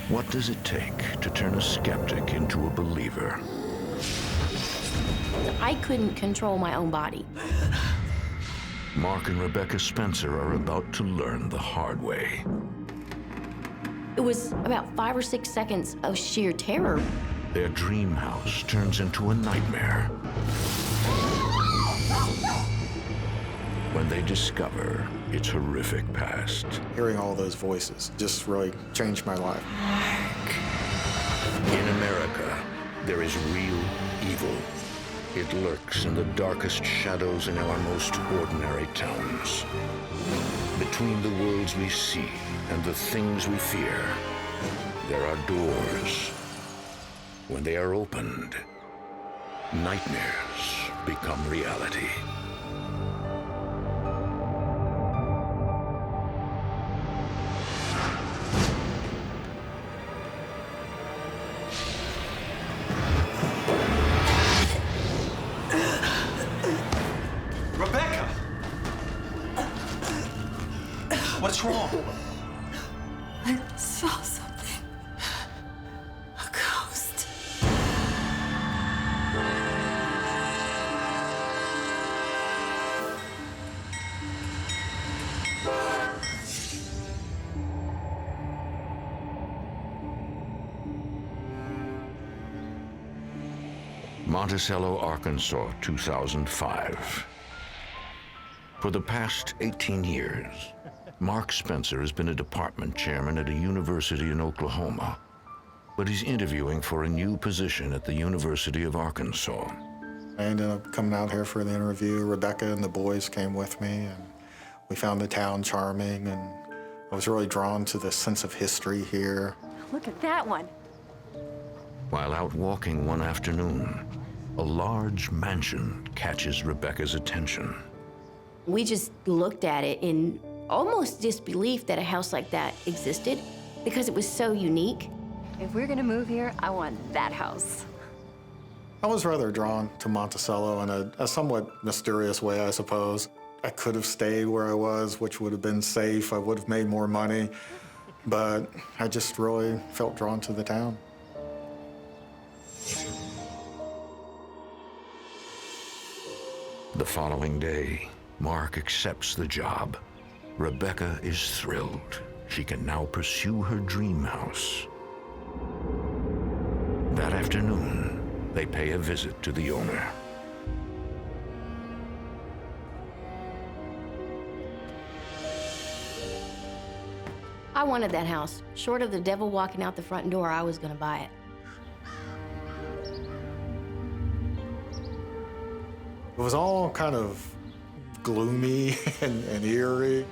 What does it take to turn a skeptic into a believer? I couldn't control my own body. Mark and Rebecca Spencer are about to learn the hard way. It was about 5 or 6 seconds of sheer terror. Their dream house turns into a nightmare when they discover its horrific past. Hearing all those voices just really changed my life. In America, there is real evil. It lurks in the darkest shadows in our most ordinary towns. Between the worlds we see and the things we fear, there are doors. When they are opened, nightmares become reality. Rebecca! What's wrong? I saw something. A ghost. Monticello, Arkansas, 2005. For the past 18 years, Mark Spencer has been a department chairman at a university in Oklahoma, but he's interviewing for a new position at the University of Arkansas. I ended up coming out here for the interview. Rebecca and the boys came with me, and we found the town charming, and I was really drawn to the sense of history here. Look at that one. While out walking one afternoon, a large mansion catches Rebecca's attention. We just looked at it in almost disbelief that a house like that existed because it was so unique. If we're gonna move here, I want that house. I was rather drawn to Monticello in a somewhat mysterious way, I suppose. I could have stayed where I was, which would have been safe. I would have made more money, but I just really felt drawn to the town. The following day, Mark accepts the job. Rebecca is thrilled. She can now pursue her dream house. That afternoon, they pay a visit to the owner. I wanted that house. Short of the devil walking out the front door, I was gonna buy it. It was all kind of gloomy and eerie.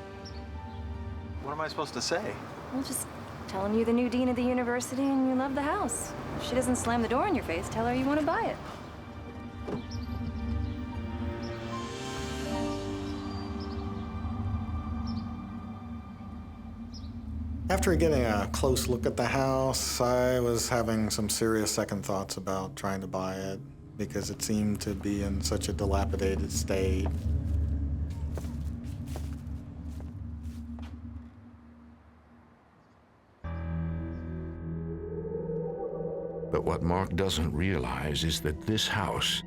What am I supposed to say? Well, just tell him you're the new dean of the university and you love the house. If she doesn't slam the door in your face, tell her you want to buy it. After getting a close look at the house, I was having some serious second thoughts about trying to buy it because it seemed to be in such a dilapidated state. But what Mark doesn't realize is that this house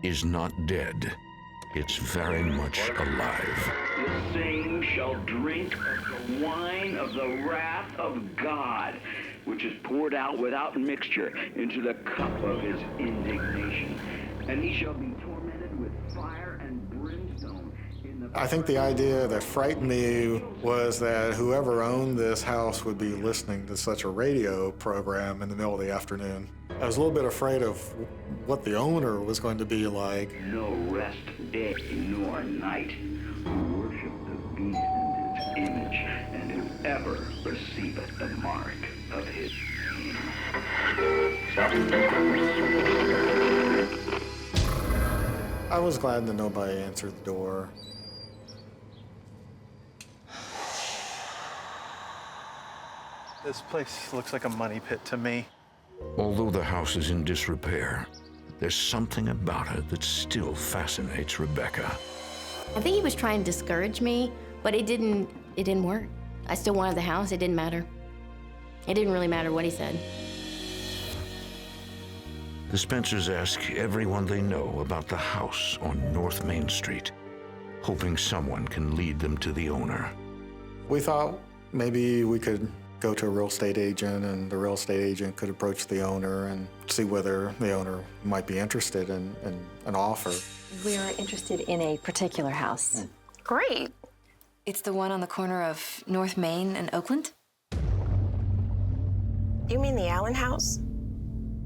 is not dead. It's very much alive. The same shall drink of the wine of the wrath of God, which is poured out without mixture into the cup of his indignation. And he shall be tormented with fire and brimstone in the... I think the idea that frightened me was that whoever owned this house would be listening to such a radio program in the middle of the afternoon. I was a little bit afraid of what the owner was going to be like. No rest day nor night, who worship the beast and its image, and whoever receiveth the mark of his name. I was glad that nobody answered the door. This place looks like a money pit to me. Although the house is in disrepair, there's something about it that still fascinates Rebecca. I think he was trying to discourage me, but it didn't work. I still wanted the house, it didn't matter. It didn't really matter what he said. The Spencers ask everyone they know about the house on North Main Street, hoping someone can lead them to the owner. We thought maybe we could go to a real estate agent, and the real estate agent could approach the owner and see whether the owner might be interested in an offer. We're interested in a particular house. Great. It's the one on the corner of North Main and Oakland. You mean the Allen house?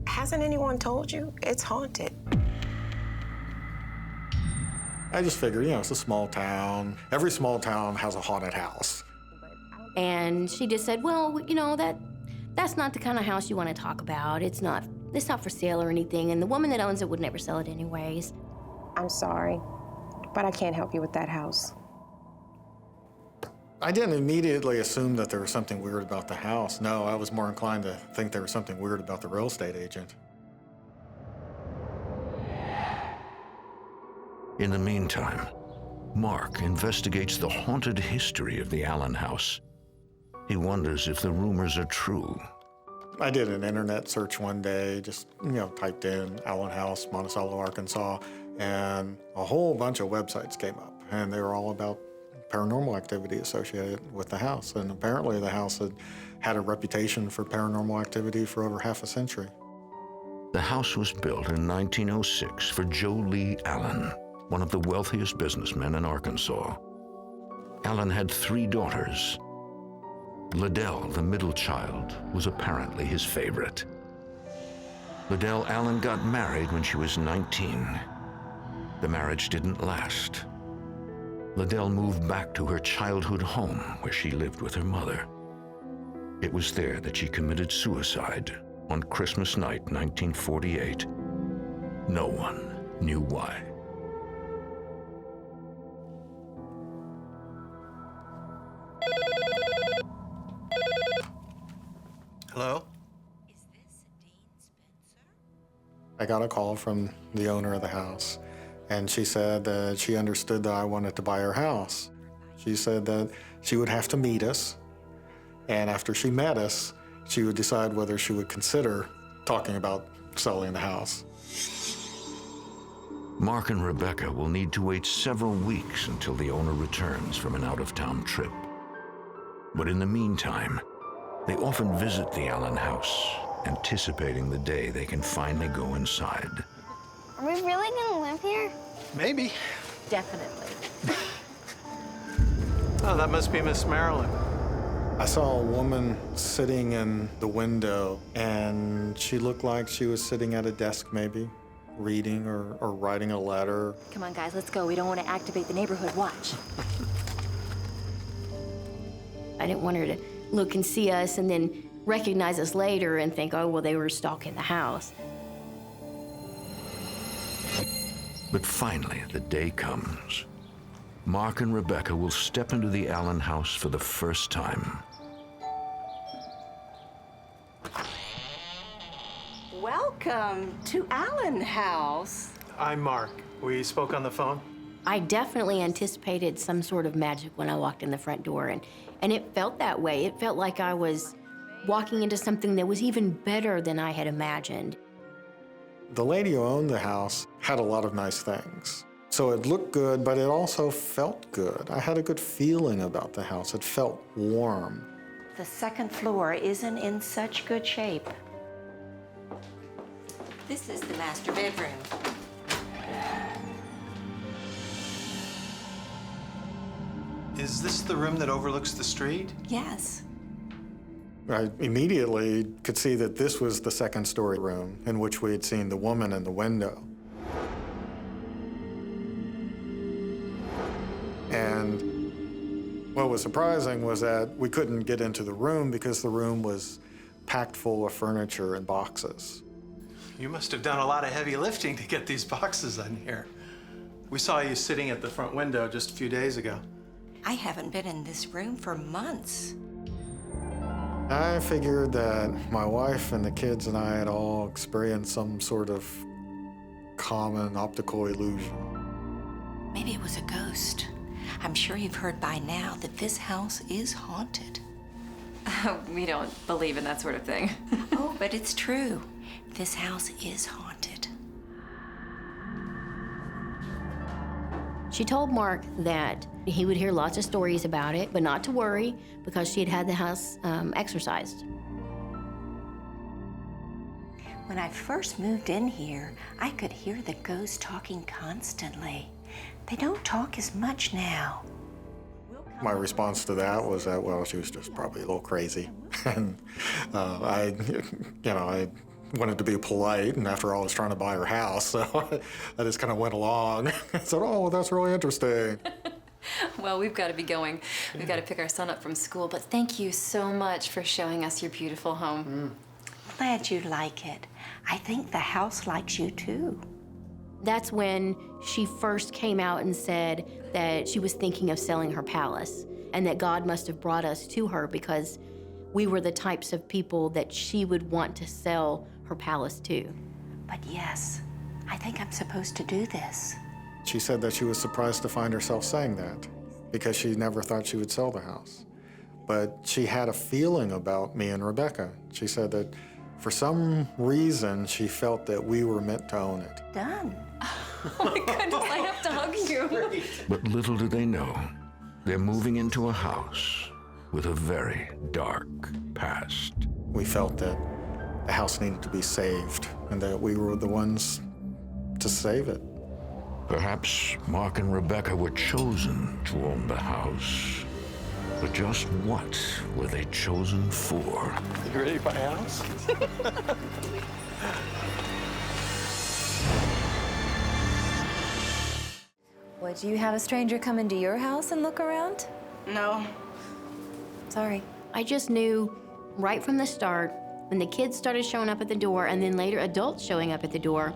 Hasn't anyone told you? It's haunted. I just figured, it's a small town. Every small town has a haunted house. And she just said, well, that's not the kind of house you want to talk about. It's not for sale or anything, and the woman that owns it would never sell it anyways. I'm sorry, but I can't help you with that house. I didn't immediately assume that there was something weird about the house. No, I was more inclined to think there was something weird about the real estate agent. In the meantime, Mark investigates the haunted history of the Allen house. He wonders if the rumors are true. I did an internet search one day, just, typed in Allen House, Monticello, Arkansas, and a whole bunch of websites came up, and they were all about paranormal activity associated with the house. And apparently the house had a reputation for paranormal activity for over half a century. The house was built in 1906 for Joe Lee Allen, one of the wealthiest businessmen in Arkansas. Allen had 3 daughters. Liddell, the middle child, was apparently his favorite. Liddell Allen got married when she was 19. The marriage didn't last. Liddell moved back to her childhood home where she lived with her mother. It was there that she committed suicide on Christmas night, 1948. No one knew why. Hello? I got a call from the owner of the house, and she said that she understood that I wanted to buy her house. She said that she would have to meet us, and after she met us, she would decide whether she would consider talking about selling the house. Mark and Rebecca will need to wait several weeks until the owner returns from an out-of-town trip. But in the meantime, they often visit the Allen house, anticipating the day they can finally go inside. Are we really gonna live here? Maybe. Definitely. Oh, that must be Miss Marilyn. I saw a woman sitting in the window, and she looked like she was sitting at a desk maybe, reading or writing a letter. Come on, guys, let's go. We don't want to activate the neighborhood watch. I didn't want her to look and see us and then recognize us later and think, oh, well, they were stalking the house. But finally, the day comes. Mark and Rebecca will step into the Allen house for the first time. Welcome to Allen House. I'm Mark. We spoke on the phone. I definitely anticipated some sort of magic when I walked in the front door, and it felt that way. It felt like I was walking into something that was even better than I had imagined. The lady who owned the house had a lot of nice things. So it looked good, but it also felt good. I had a good feeling about the house. It felt warm. The second floor isn't in such good shape. This is the master bedroom. Is this the room that overlooks the street? Yes. I immediately could see that this was the second-story room in which we had seen the woman in the window. And what was surprising was that we couldn't get into the room because the room was packed full of furniture and boxes. You must have done a lot of heavy lifting to get these boxes in here. We saw you sitting at the front window just a few days ago. I haven't been in this room for months. I figured that my wife and the kids and I had all experienced some sort of common optical illusion. Maybe it was a ghost. I'm sure you've heard by now that this house is haunted. We don't believe in that sort of thing. Oh, but it's true. This house is haunted. She told Mark that he would hear lots of stories about it, but not to worry because she had had the house exorcised. When I first moved in here, I could hear the ghosts talking constantly. They don't talk as much now. My response to that was that, well, she was just probably a little crazy. And I wanted to be polite, and after all, I was trying to buy her house, so I just kind of went along. I said, oh, well, that's really interesting. Well, we've got to be going. We've got to pick our son up from school, but thank you so much for showing us your beautiful home. Glad you like it. I think the house likes you too. That's when she first came out and said that she was thinking of selling her palace and that God must have brought us to her because we were the types of people that she would want to sell her palace to. But yes, I think I'm supposed to do this. She said that she was surprised to find herself saying that because she never thought she would sell the house. But she had a feeling about me and Rebecca. She said that for some reason, she felt that we were meant to own it. Done. Oh my goodness, I have to hug you. But little do they know, they're moving into a house with a very dark past. We felt that the house needed to be saved and that we were the ones to save it. Perhaps Mark and Rebecca were chosen to own the house. But just what were they chosen for? You ready to buy a house? Would you have a stranger come into your house and look around? No. Sorry. I just knew right from the start, when the kids started showing up at the door and then later adults showing up at the door,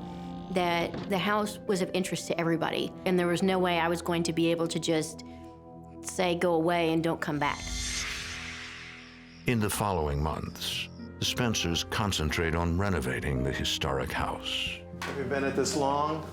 that the house was of interest to everybody. And there was no way I was going to be able to just say, go away and don't come back. In the following months, the Spencers concentrate on renovating the historic house. Have you been at this long?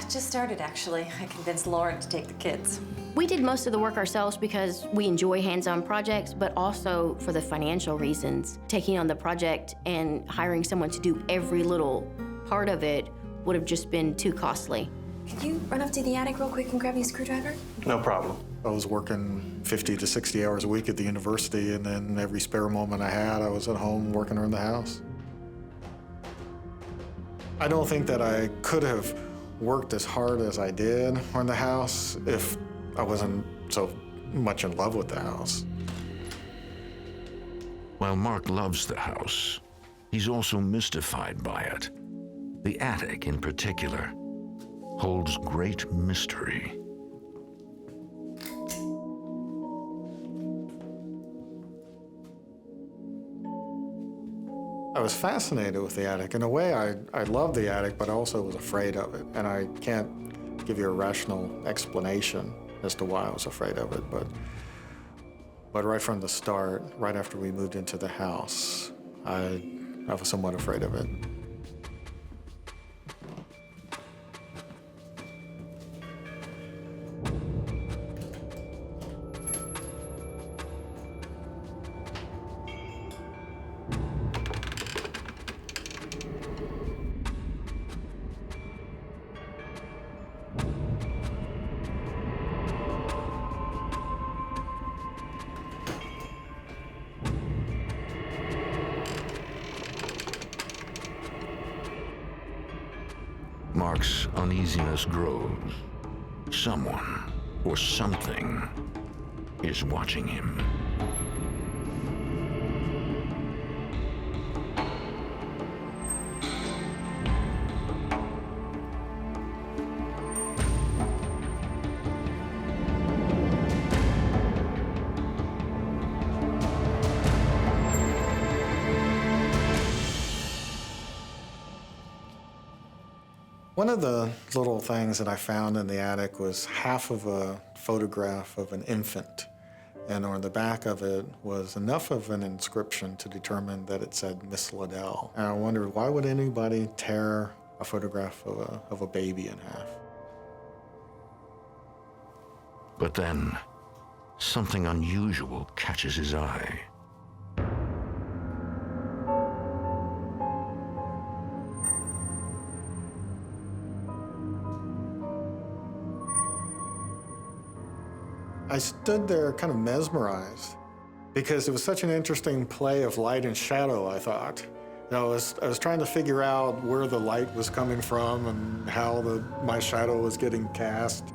Just started, actually. I convinced Lauren to take the kids. We did most of the work ourselves because we enjoy hands-on projects, but also for the financial reasons. Taking on the project and hiring someone to do every little part of it would have just been too costly. Could you run up to the attic real quick and grab me a screwdriver? No problem. I was working 50 to 60 hours a week at the university, and then every spare moment I had, I was at home working around the house. I don't think that I could have worked as hard as I did on the house if I wasn't so much in love with the house. While Mark loves the house, he's also mystified by it. The attic, in particular, holds great mystery. I was fascinated with the attic. In a way, I loved the attic, but I also was afraid of it. And I can't give you a rational explanation as to why I was afraid of it. But right from the start, right after we moved into the house, I was somewhat afraid of it. Mark's uneasiness grows. Someone or something is watching him. One of the little things that I found in the attic was half of a photograph of an infant. And on the back of it was enough of an inscription to determine that it said Miss Liddell. And I wondered, why would anybody tear a photograph of a baby in half? But then, something unusual catches his eye. I stood there kind of mesmerized because it was such an interesting play of light and shadow, I thought. You know, I was trying to figure out where the light was coming from and how my shadow was getting cast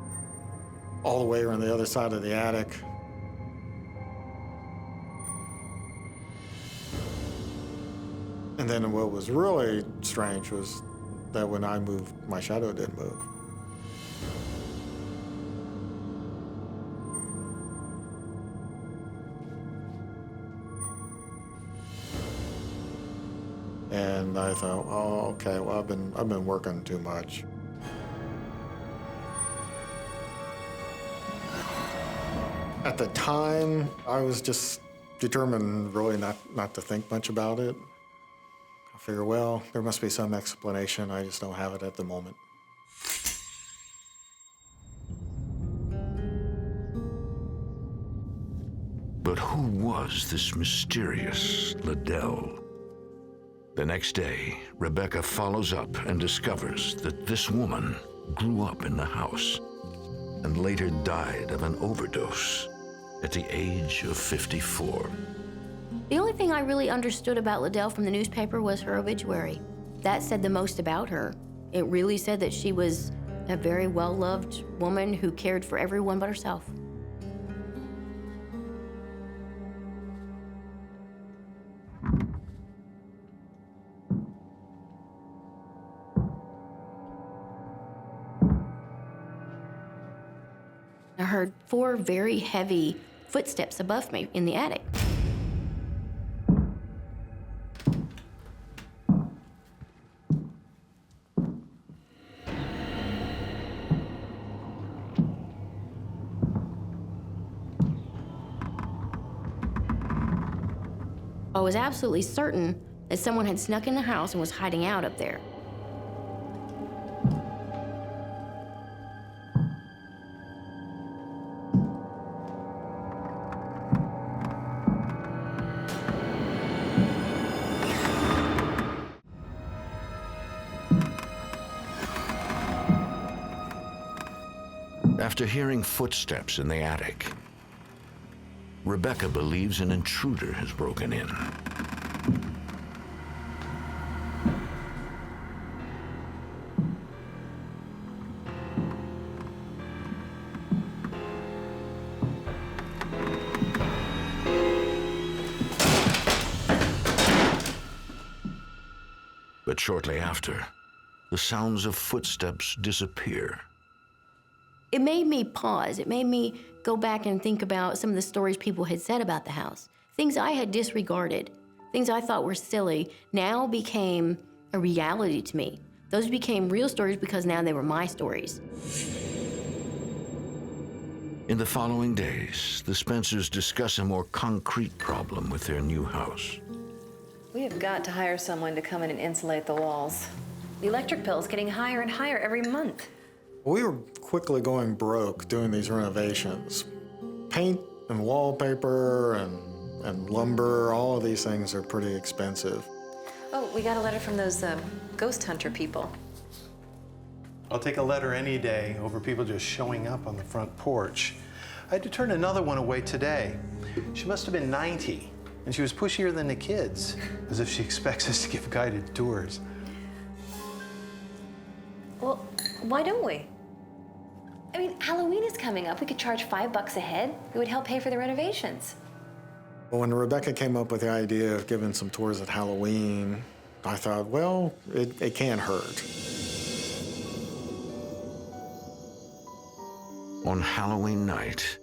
all the way around the other side of the attic. And then what was really strange was that when I moved, my shadow didn't move. And I thought, oh, okay, well, I've been working too much. At the time, I was just determined really not to think much about it. I figure, well, there must be some explanation. I just don't have it at the moment. But who was this mysterious Liddell? The next day, Rebecca follows up and discovers that this woman grew up in the house and later died of an overdose at the age of 54. The only thing I really understood about Liddell from the newspaper was her obituary. That said the most about her. It really said that she was a very well-loved woman who cared for everyone but herself. I heard 4 very heavy footsteps above me in the attic. I was absolutely certain that someone had snuck in the house and was hiding out up there. After hearing footsteps in the attic, Rebecca believes an intruder has broken in. But shortly after, the sounds of footsteps disappear. It made me pause. It made me go back and think about some of the stories people had said about the house. Things I had disregarded, things I thought were silly, now became a reality to me. Those became real stories because now they were my stories. In the following days, the Spencers discuss a more concrete problem with their new house. We have got to hire someone to come in and insulate the walls. The electric bill is getting higher and higher every month. We were quickly going broke doing these renovations. Paint and wallpaper and lumber, all of these things are pretty expensive. Oh, we got a letter from those ghost hunter people. I'll take a letter any day over people just showing up on the front porch. I had to turn another one away today. She must have been 90, and she was pushier than the kids, as if she expects us to give guided tours. Well, why don't we? I mean, Halloween is coming up. We could charge $5 a head. It would help pay for the renovations. Well, when Rebecca came up with the idea of giving some tours at Halloween, I thought, well, it can't hurt. On Halloween night,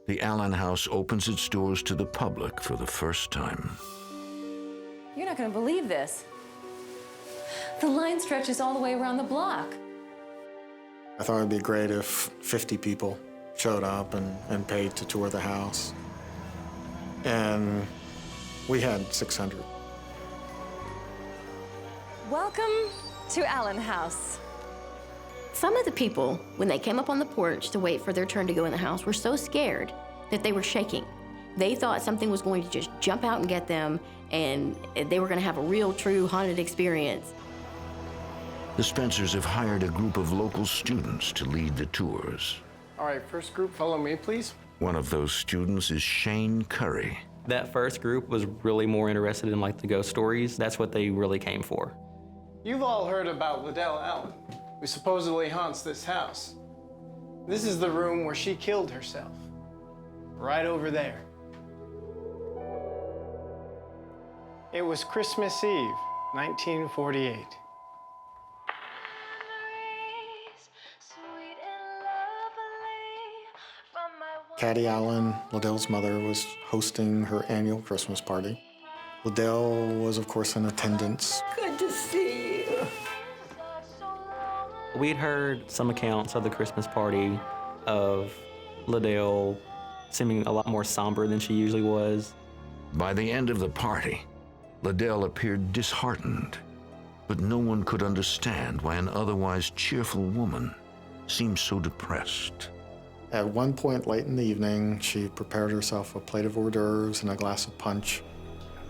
the Allen house opens its doors to the public for the first time. You're not going to believe this. The line stretches all the way around the block. I thought it'd be great if 50 people showed up and paid to tour the house. And we had 600. Welcome to Allen House. Some of the people, when they came up on the porch to wait for their turn to go in the house, were so scared that they were shaking. They thought something was going to just jump out and get them, and they were going to have a real, true haunted experience. The Spencers have hired a group of local students to lead the tours. All right, first group, follow me, please. One of those students is Shane Curry. That first group was really more interested in like the ghost stories. That's what they really came for. You've all heard about Liddell Allen, who supposedly haunts this house. This is the room where she killed herself. Right over there. It was Christmas Eve, 1948. Caddy Allen, Liddell's mother, was hosting her annual Christmas party. Liddell was, of course, in attendance. Good to see you. We'd heard some accounts of the Christmas party of Liddell seeming a lot more somber than she usually was. By the end of the party, Liddell appeared disheartened, but no one could understand why an otherwise cheerful woman seemed so depressed. At one point late in the evening, she prepared herself a plate of hors d'oeuvres and a glass of punch,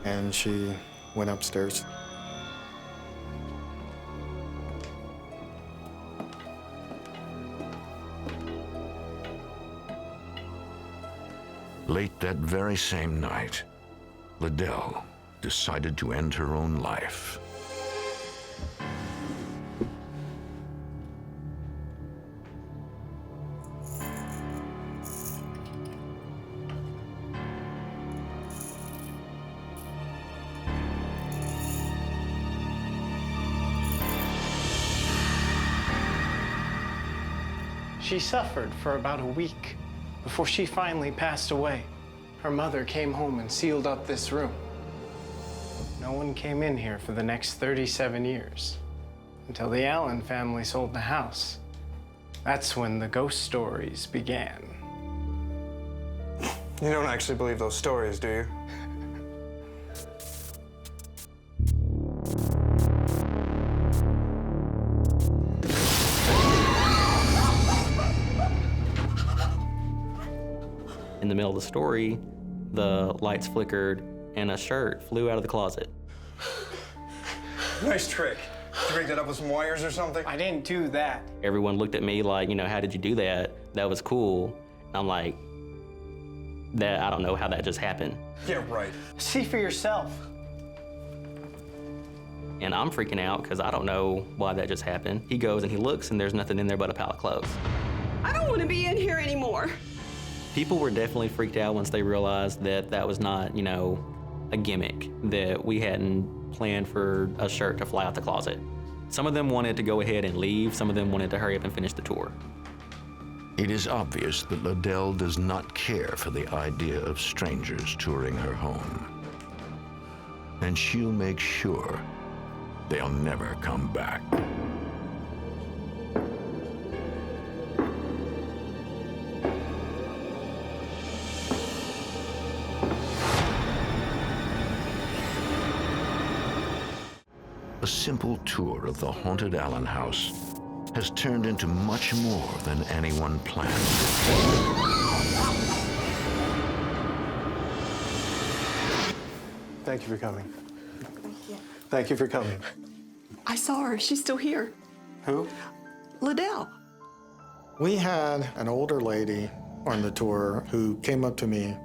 and she went upstairs. Late that very same night, Liddell decided to end her own life. She suffered for about a week before she finally passed away. Her mother came home and sealed up this room. No one came in here for the next 37 years, until the Allen family sold the house. That's when the ghost stories began. You don't actually believe those stories, do you? In the middle of the story, the lights flickered and a shirt flew out of the closet. Nice trick. Did you break that up with some wires or something? I didn't do that. Everyone looked at me like, how did you do that? That was cool. And I'm like, I don't know how that just happened. Yeah, right. See for yourself. And I'm freaking out because I don't know why that just happened. He goes and he looks and there's nothing in there but a pile of clothes. I don't want to be in here anymore. People were definitely freaked out once they realized that that was not, a gimmick, that we hadn't planned for a shirt to fly out the closet. Some of them wanted to go ahead and leave. Some of them wanted to hurry up and finish the tour. It is obvious that LaDell does not care for the idea of strangers touring her home. And she'll make sure they'll never come back. A simple tour of the haunted Allen house has turned into much more than anyone planned. Thank you for coming. Thank you for coming. I saw her. She's still here. Who? Liddell. We had an older lady on the tour who came up to me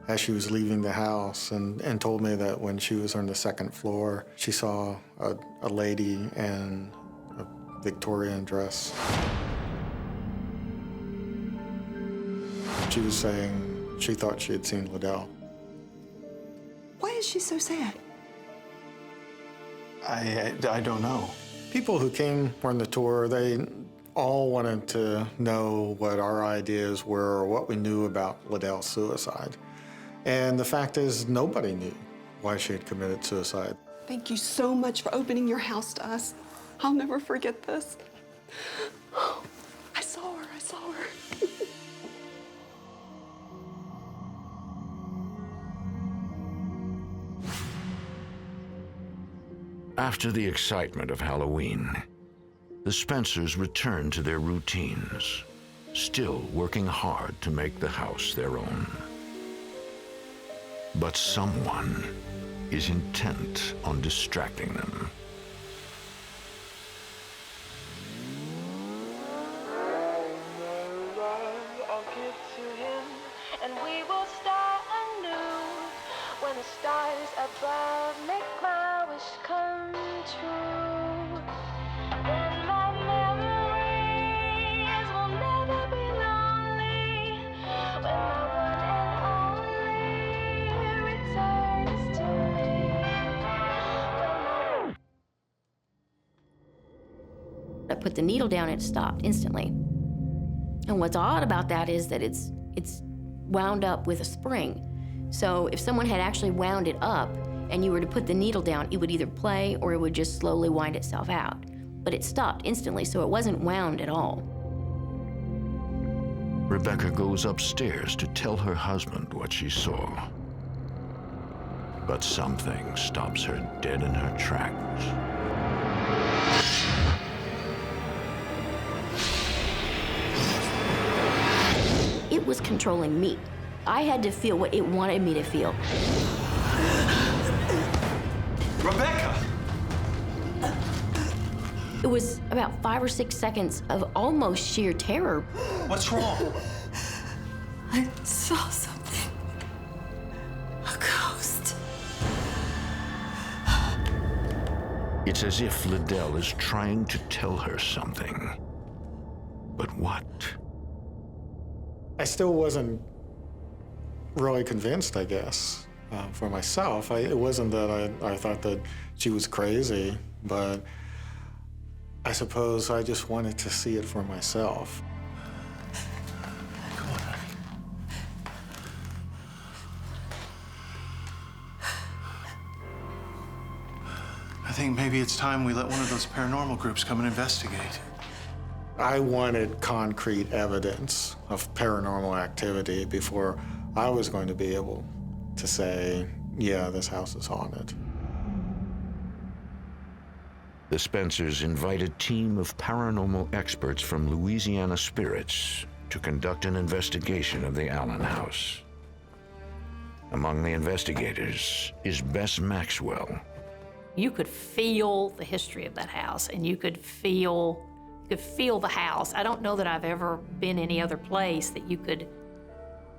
as she was leaving the house and told me that when she was on the second floor, she saw a lady in a Victorian dress. She was saying she thought she had seen Liddell. Why is she so sad? I don't know. People who came on the tour, they all wanted to know what our ideas were or what we knew about Liddell's suicide. And the fact is, nobody knew why she had committed suicide. Thank you so much for opening your house to us. I'll never forget this. I saw her. After the excitement of Halloween, the Spencers returned to their routines, still working hard to make the house their own. But someone is intent on distracting them. and we will start anew. When the stars above make my wish come true, then my memories will never be lonely. When my one and only returns to me. I put the needle down and it stopped instantly. And what's odd about that is that it's wound up with a spring. So if someone had actually wound it up and you were to put the needle down, it would either play or it would just slowly wind itself out. But it stopped instantly, so it wasn't wound at all. Rebecca goes upstairs to tell her husband what she saw. But something stops her dead in her tracks. It was controlling me. I had to feel what it wanted me to feel. Rebecca! It was about 5 or 6 seconds of almost sheer terror. What's wrong? I saw something. A ghost. It's as if Liddell is trying to tell her something. But what? I still wasn't really convinced, I guess, for myself. It wasn't that I thought that she was crazy, but I suppose I just wanted to see it for myself. Come on, honey. I think maybe it's time we let one of those paranormal groups come and investigate. I wanted concrete evidence of paranormal activity before I was going to be able to say, yeah, this house is haunted. The Spencers invite a team of paranormal experts from Louisiana Spirits to conduct an investigation of the Allen house. Among the investigators is Bess Maxwell. You could feel the history of that house, and you could feel the house. I don't know that I've ever been any other place that you could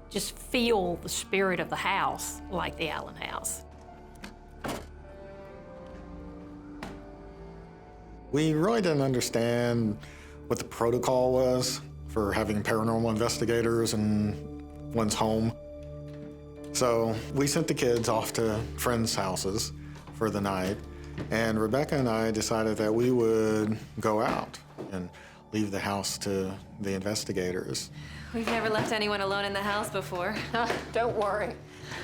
just feel the spirit of the house like the Allen house. We really didn't understand what the protocol was for having paranormal investigators in one's home. So we sent the kids off to friends' houses for the night, and Rebecca and I decided that we would go out and leave the house to the investigators. We've never left anyone alone in the house before. Don't worry.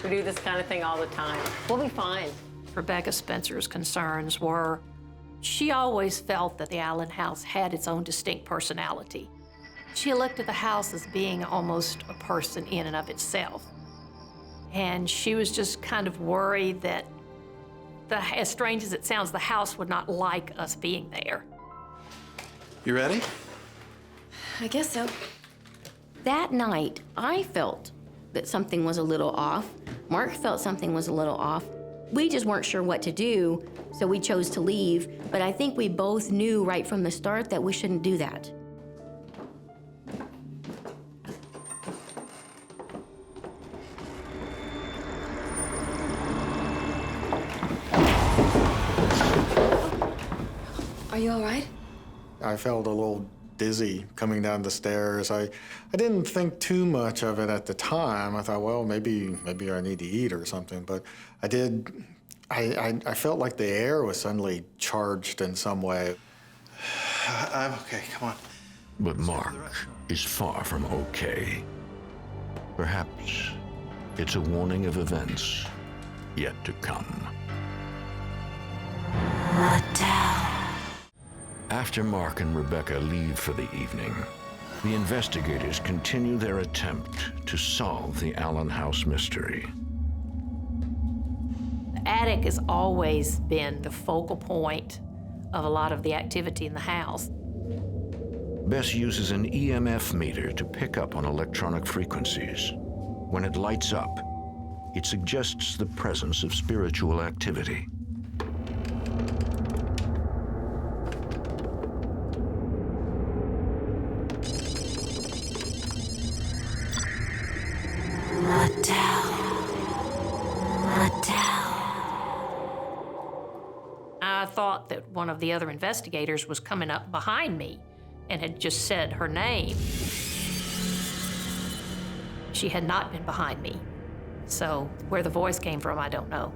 We do this kind of thing all the time. We'll be fine. Rebecca Spencer's concerns were, she always felt that the Allen house had its own distinct personality. She looked at the house as being almost a person in and of itself. And she was just kind of worried that, as strange as it sounds, the house would not like us being there. You ready? I guess so. That night, I felt that something was a little off. Mark felt something was a little off. We just weren't sure what to do, so we chose to leave. But I think we both knew right from the start that we shouldn't do that. Are you all right? I felt a little dizzy coming down the stairs. I didn't think too much of it at the time. I thought, well, maybe I need to eat or something. But I did. I felt like the air was suddenly charged in some way. I'm okay. Come on. But Mark is far from okay. Perhaps it's a warning of events yet to come. LaDell. After Mark and Rebecca leave for the evening, the investigators continue their attempt to solve the Allen house mystery. The attic has always been the focal point of a lot of the activity in the house. Bess uses an EMF meter to pick up on electronic frequencies. When it lights up, it suggests the presence of spiritual activity. thought that one of the other investigators was coming up behind me and had just said her name. She had not been behind me. So where the voice came from, I don't know.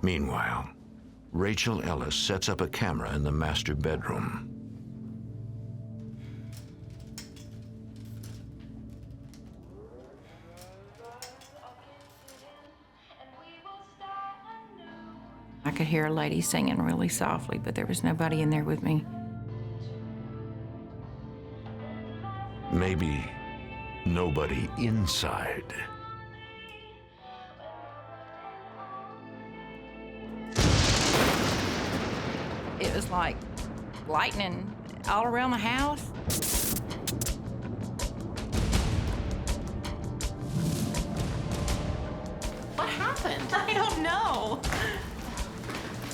Meanwhile, Rachel Ellis sets up a camera in the master bedroom. I could hear a lady singing really softly, but there was nobody in there with me. Maybe nobody inside. It was like lightning all around the house. What happened? I don't know.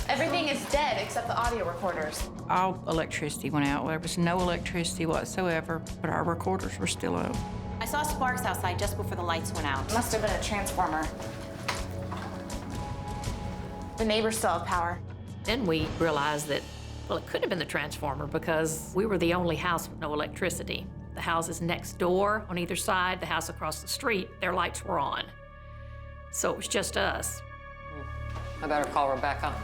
Everything is dead except the audio recorders. All electricity went out. There was no electricity whatsoever, but our recorders were still up. I saw sparks outside just before the lights went out. Must have been a transformer. The neighbors still have power. Then we realized that, well, it couldn't have been the transformer because we were the only house with no electricity. The houses next door, on either side, the house across the street, their lights were on. So it was just us. I better call Rebecca.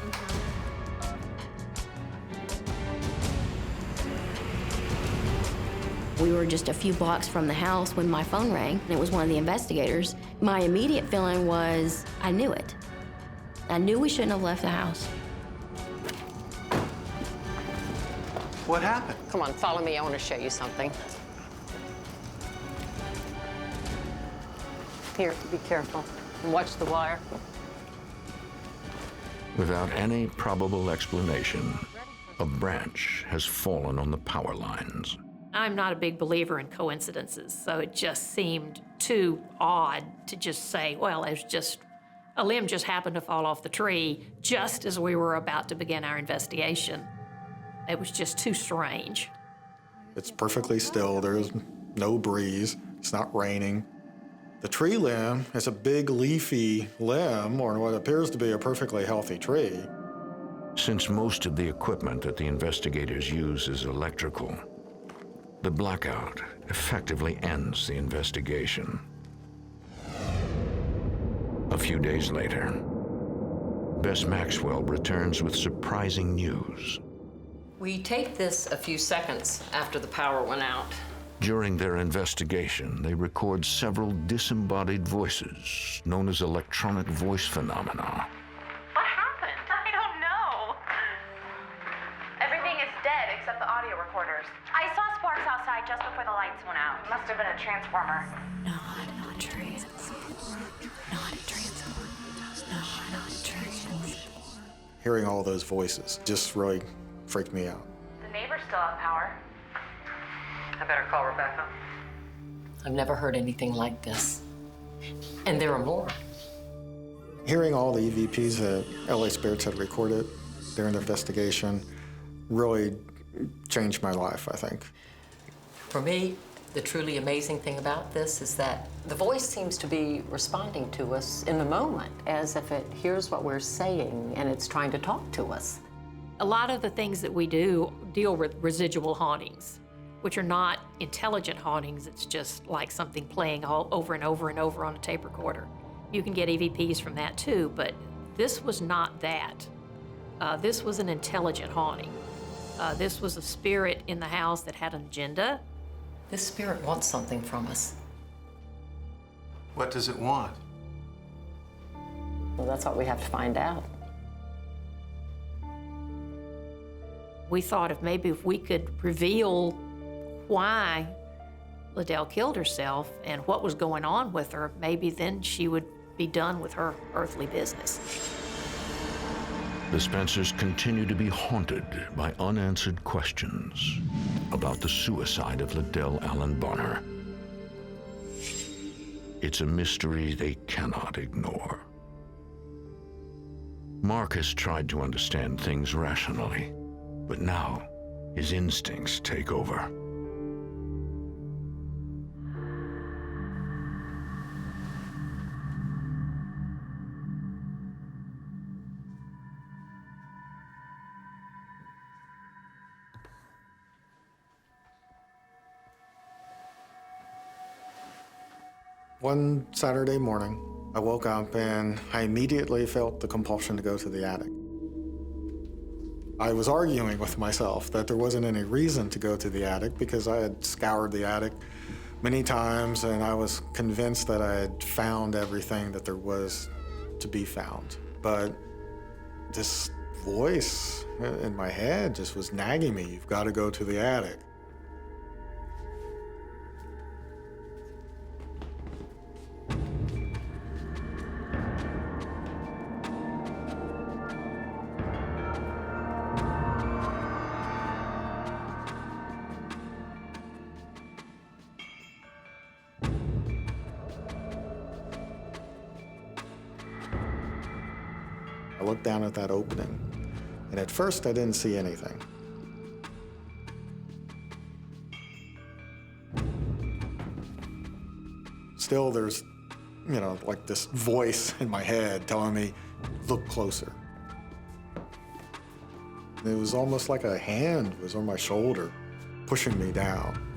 We were just a few blocks from the house when my phone rang, and it was one of the investigators. My immediate feeling was, I knew it. I knew we shouldn't have left the house. What happened? Come on, follow me. I want to show you something. Here, be careful. And watch the wire. Without any probable explanation, a branch has fallen on the power lines. I'm not a big believer in coincidences, so it just seemed too odd to just say, well, it's just a limb just happened to fall off the tree just as we were about to begin our investigation. It was just too strange. It's perfectly still. There's no breeze. It's not raining. The tree limb is a big leafy limb on what appears to be a perfectly healthy tree. Since most of the equipment that the investigators use is electrical, the blackout effectively ends the investigation. A few days later, Bess Maxwell returns with surprising news. We taped this a few seconds after the power went out. During their investigation, they record several disembodied voices known as electronic voice phenomena. What happened? I don't know. Everything is dead except the audio recorders. I saw sparks outside just before the lights went out. Must have been a transformer. Not a transformer. Not a transformer. Not a transformer. Hearing all those voices just really freaked me out. The neighbors still have power. I better call Rebecca. I've never heard anything like this. And there are more. Hearing all the EVPs that LA Spirits had recorded during the investigation really changed my life, I think. For me, the truly amazing thing about this is that the voice seems to be responding to us in the moment, as if it hears what we're saying and it's trying to talk to us. A lot of the things that we do deal with residual hauntings, which are not intelligent hauntings. It's just like something playing all over and over and over on a tape recorder. You can get EVPs from that too, but this was not that. This was an intelligent haunting. This was a spirit in the house that had an agenda. This spirit wants something from us. What does it want? Well, that's what we have to find out. We thought if we could reveal why Liddell killed herself and what was going on with her, maybe then she would be done with her earthly business. The Spencers continue to be haunted by unanswered questions about the suicide of Liddell Allen Bonner. It's a mystery they cannot ignore. Mark has tried to understand things rationally, but now his instincts take over. One Saturday morning, I woke up and I immediately felt the compulsion to go to the attic. I was arguing with myself that there wasn't any reason to go to the attic because I had scoured the attic many times and I was convinced that I had found everything that there was to be found. But this voice in my head just was nagging me, you've got to go to the attic. I looked down at that opening, and at first I didn't see anything. Still, there's, like this voice in my head telling me, look closer. It was almost like a hand was on my shoulder, pushing me down.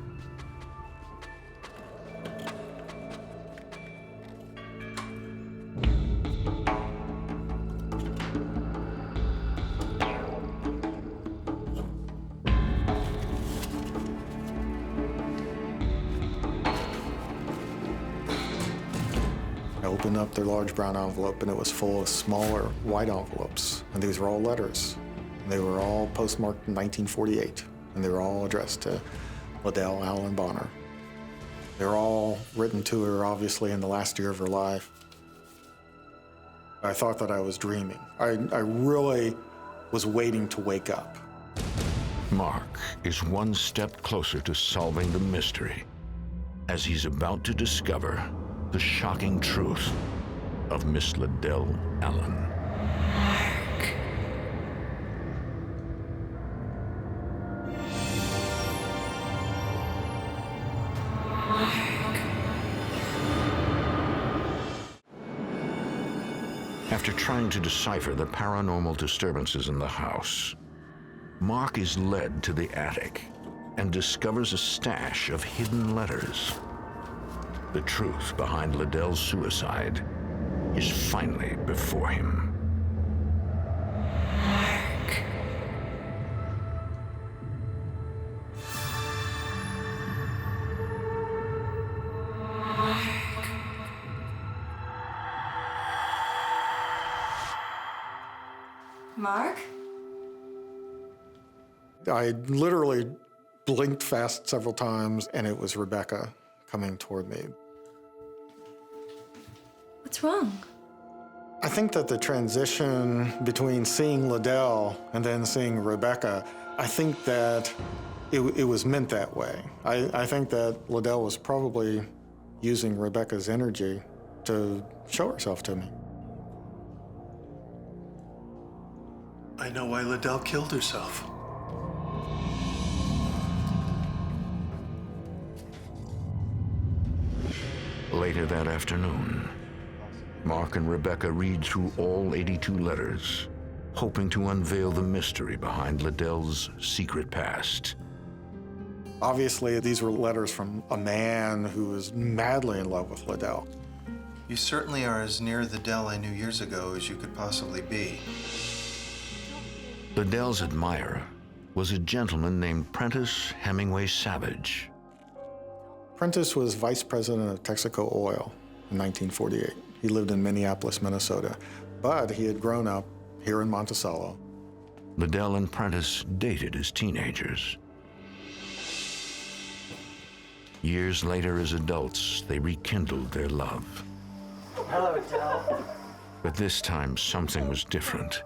I opened up their large brown envelope, and it was full of smaller white envelopes. And these were all letters. And they were all postmarked in 1948, and they were all addressed to LaDell Allen Bonner. They were all written to her, obviously, in the last year of her life. I thought that I was dreaming. I really was waiting to wake up. Mark is one step closer to solving the mystery as he's about to discover the shocking truth of Miss LaDell Allen. After trying to decipher the paranormal disturbances in the house, Mark is led to the attic and discovers a stash of hidden letters. The truth behind Liddell's suicide is finally before him. Mark? I literally blinked fast several times, and it was Rebecca coming toward me. What's wrong? I think that the transition between seeing Liddell and then seeing Rebecca, I think that it was meant that way. I think that Liddell was probably using Rebecca's energy to show herself to me. I know why Liddell killed herself. Later that afternoon, Mark and Rebecca read through all 82 letters, hoping to unveil the mystery behind Liddell's secret past. Obviously, these were letters from a man who was madly in love with Liddell. You certainly are as near the Dell I knew years ago as you could possibly be. Liddell's admirer was a gentleman named Prentice Hemingway Savage. Prentice was vice president of Texaco Oil in 1948. He lived in Minneapolis, Minnesota, but he had grown up here in Monticello. Liddell and Prentice dated as teenagers. Years later, as adults, they rekindled their love. Hello, Dell. But this time, something was different.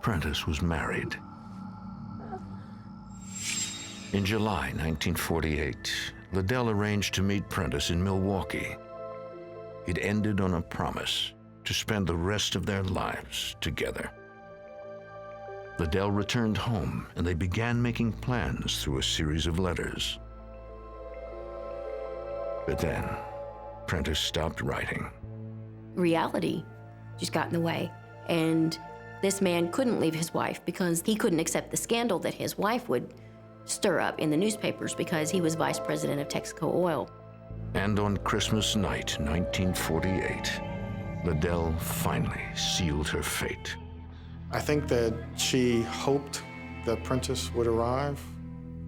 Prentice was married. In July 1948, Liddell arranged to meet Prentice in Milwaukee. It ended on a promise to spend the rest of their lives together. Liddell returned home, and they began making plans through a series of letters. But then, Prentice stopped writing. Reality just got in the way, and this man couldn't leave his wife because he couldn't accept the scandal that his wife would stir up in the newspapers because he was vice president of Texaco Oil. And on Christmas night, 1948, Liddell finally sealed her fate. I think that she hoped that Prentice would arrive,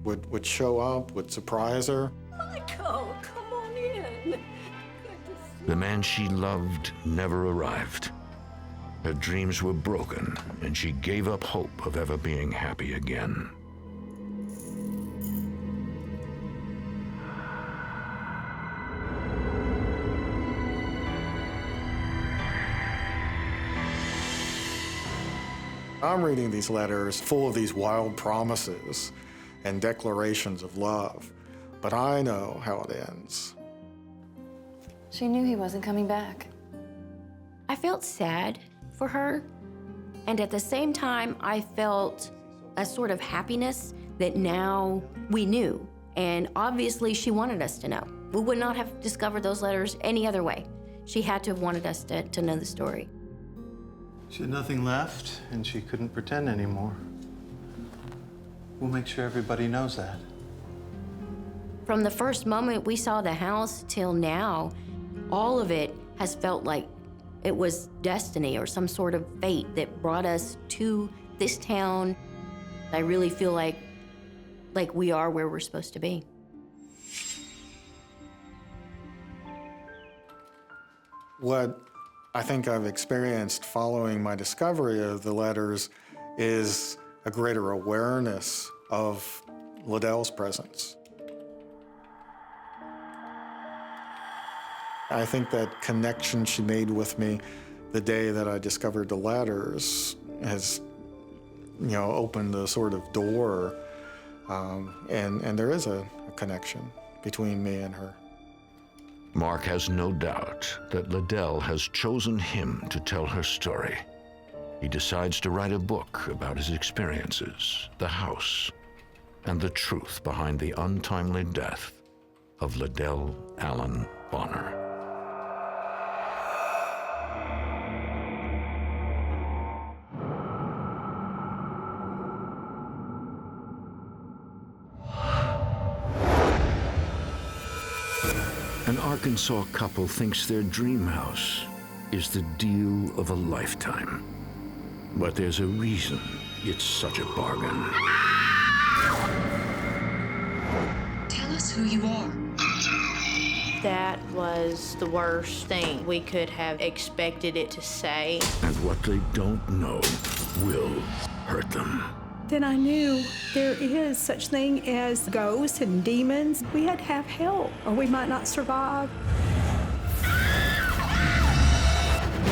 would show up, would surprise her. Michael, come on in. The man she loved never arrived. Her dreams were broken, and she gave up hope of ever being happy again. I'm reading these letters full of these wild promises and declarations of love, but I know how it ends. She knew he wasn't coming back. I felt sad for her, and at the same time, I felt a sort of happiness that now we knew, and obviously she wanted us to know. We would not have discovered those letters any other way. She had to have wanted us to know the story. She had nothing left, and she couldn't pretend anymore. We'll make sure everybody knows that. From the first moment we saw the house till now, all of it has felt like it was destiny or some sort of fate that brought us to this town. I really feel like we are where we're supposed to be. What I think I've experienced following my discovery of the letters is a greater awareness of Liddell's presence. I think that connection she made with me the day that I discovered the letters has, opened a sort of door, and there is a connection between me and her. Mark has no doubt that Liddell has chosen him to tell her story. He decides to write a book about his experiences, the house, and the truth behind the untimely death of Liddell Allen Bonner. An Arkansas couple thinks their dream house is the deal of a lifetime. But there's a reason it's such a bargain. Tell us who you are. That was the worst thing we could have expected it to say. And what they don't know will hurt them. Then I knew there is such thing as ghosts and demons. We had to have help, or we might not survive.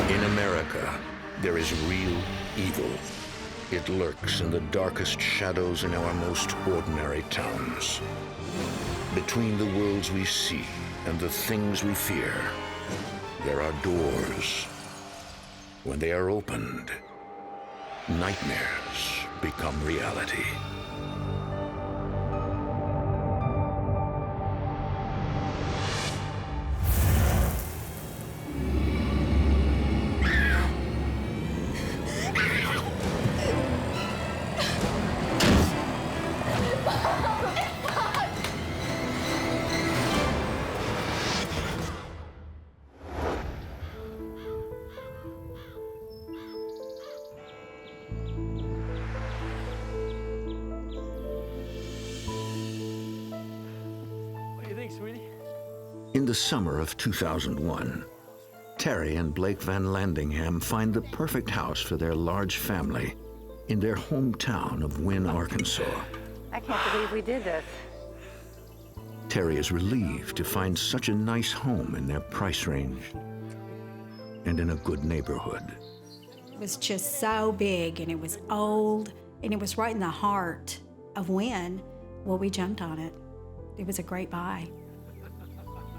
In America, there is real evil. It lurks in the darkest shadows in our most ordinary towns. Between the worlds we see and the things we fear, there are doors. When they are opened, nightmares become reality. In the summer of 2001, Terry and Blake VanLandingham find the perfect house for their large family in their hometown of Wynne, Arkansas. I can't believe we did this. Terry is relieved to find such a nice home in their price range and in a good neighborhood. It was just so big, and it was old, and it was right in the heart of Wynne. Well, we jumped on it. It was a great buy.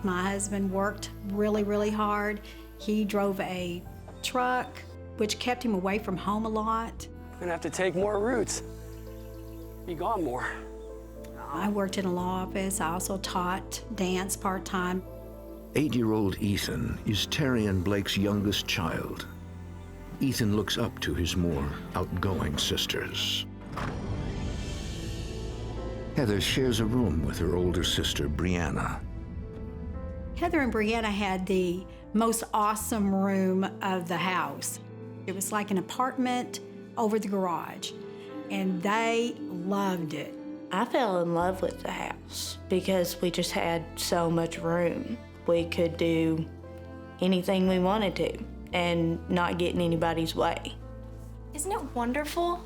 My husband worked really, really hard. He drove a truck, which kept him away from home a lot. We're gonna have to take more routes. Be gone more. I worked in a law office. I also taught dance part-time. 8-year-old Ethan is Terry and Blake's youngest child. Ethan looks up to his more outgoing sisters. Heather shares a room with her older sister, Brianna. Heather and Brianna had the most awesome room of the house. It was like an apartment over the garage, and they loved it. I fell in love with the house because we just had so much room. We could do anything we wanted to and not get in anybody's way. Isn't it wonderful?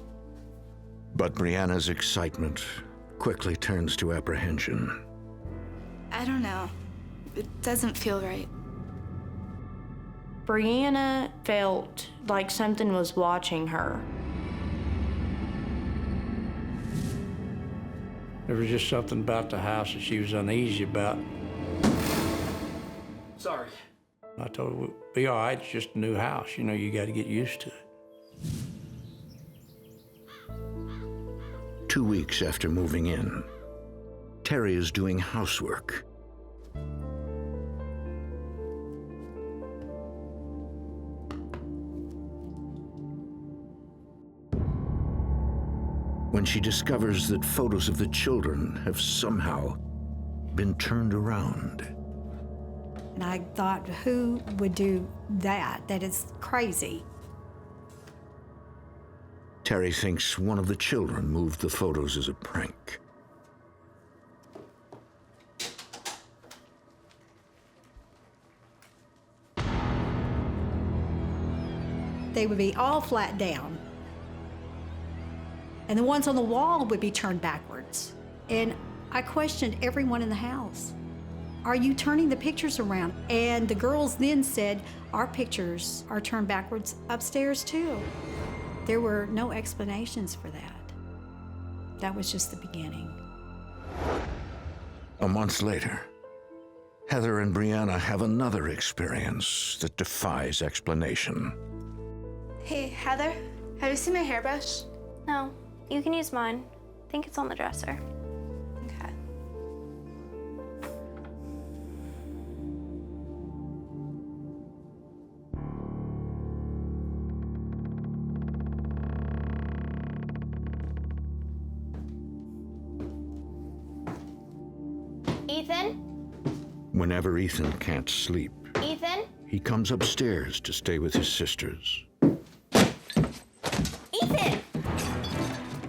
But Brianna's excitement quickly turns to apprehension. I don't know. It doesn't feel right. Brianna felt like something was watching her. There was just something about the house that she was uneasy about. Sorry. I told her, we'll be all right, it's just a new house. You know, you got to get used to it. 2 weeks after moving in, Terry is doing housework. When she discovers that photos of the children have somehow been turned around. And I thought, who would do that? That is crazy. Terry thinks one of the children moved the photos as a prank. They would be all flat down. And the ones on the wall would be turned backwards. And I questioned everyone in the house. Are you turning the pictures around? And the girls then said, our pictures are turned backwards upstairs too. There were no explanations for that. That was just the beginning. A month later, Heather and Brianna have another experience that defies explanation. Hey, Heather, have you seen my hairbrush? No, you can use mine. I think it's on the dresser. Okay. Ethan? Whenever Ethan can't sleep, Ethan? he comes upstairs to stay with his sisters. Ethan!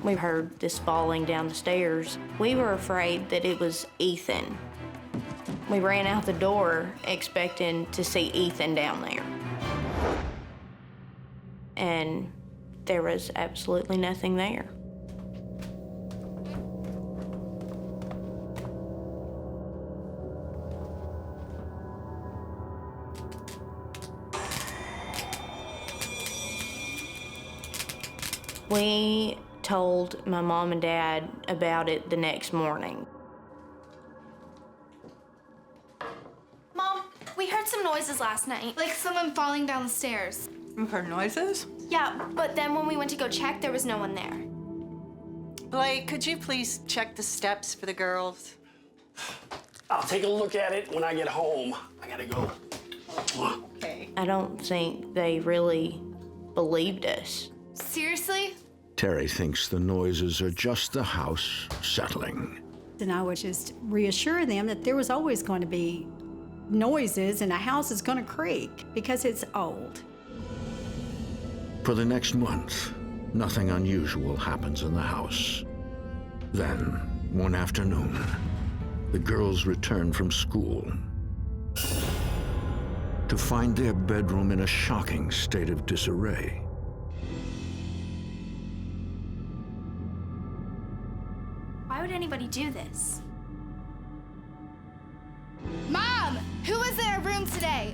We heard this falling down the stairs. We were afraid that it was Ethan. We ran out the door expecting to see Ethan down there. And there was absolutely nothing there. We told my mom and dad about it the next morning. Mom, we heard some noises last night, like someone falling down the stairs. You heard noises? Yeah, but then when we went to go check, there was no one there. Blake, could you please check the steps for the girls? I'll take a look at it when I get home. I gotta go. Okay. I don't think they really believed us. Seriously? Terry thinks the noises are just the house settling. And I would just reassure them that there was always going to be noises and a house is going to creak because it's old. For the next month, nothing unusual happens in the house. Then, one afternoon, the girls return from school to find their bedroom in a shocking state of disarray. Why would anybody do this? Mom! Who was in our room today?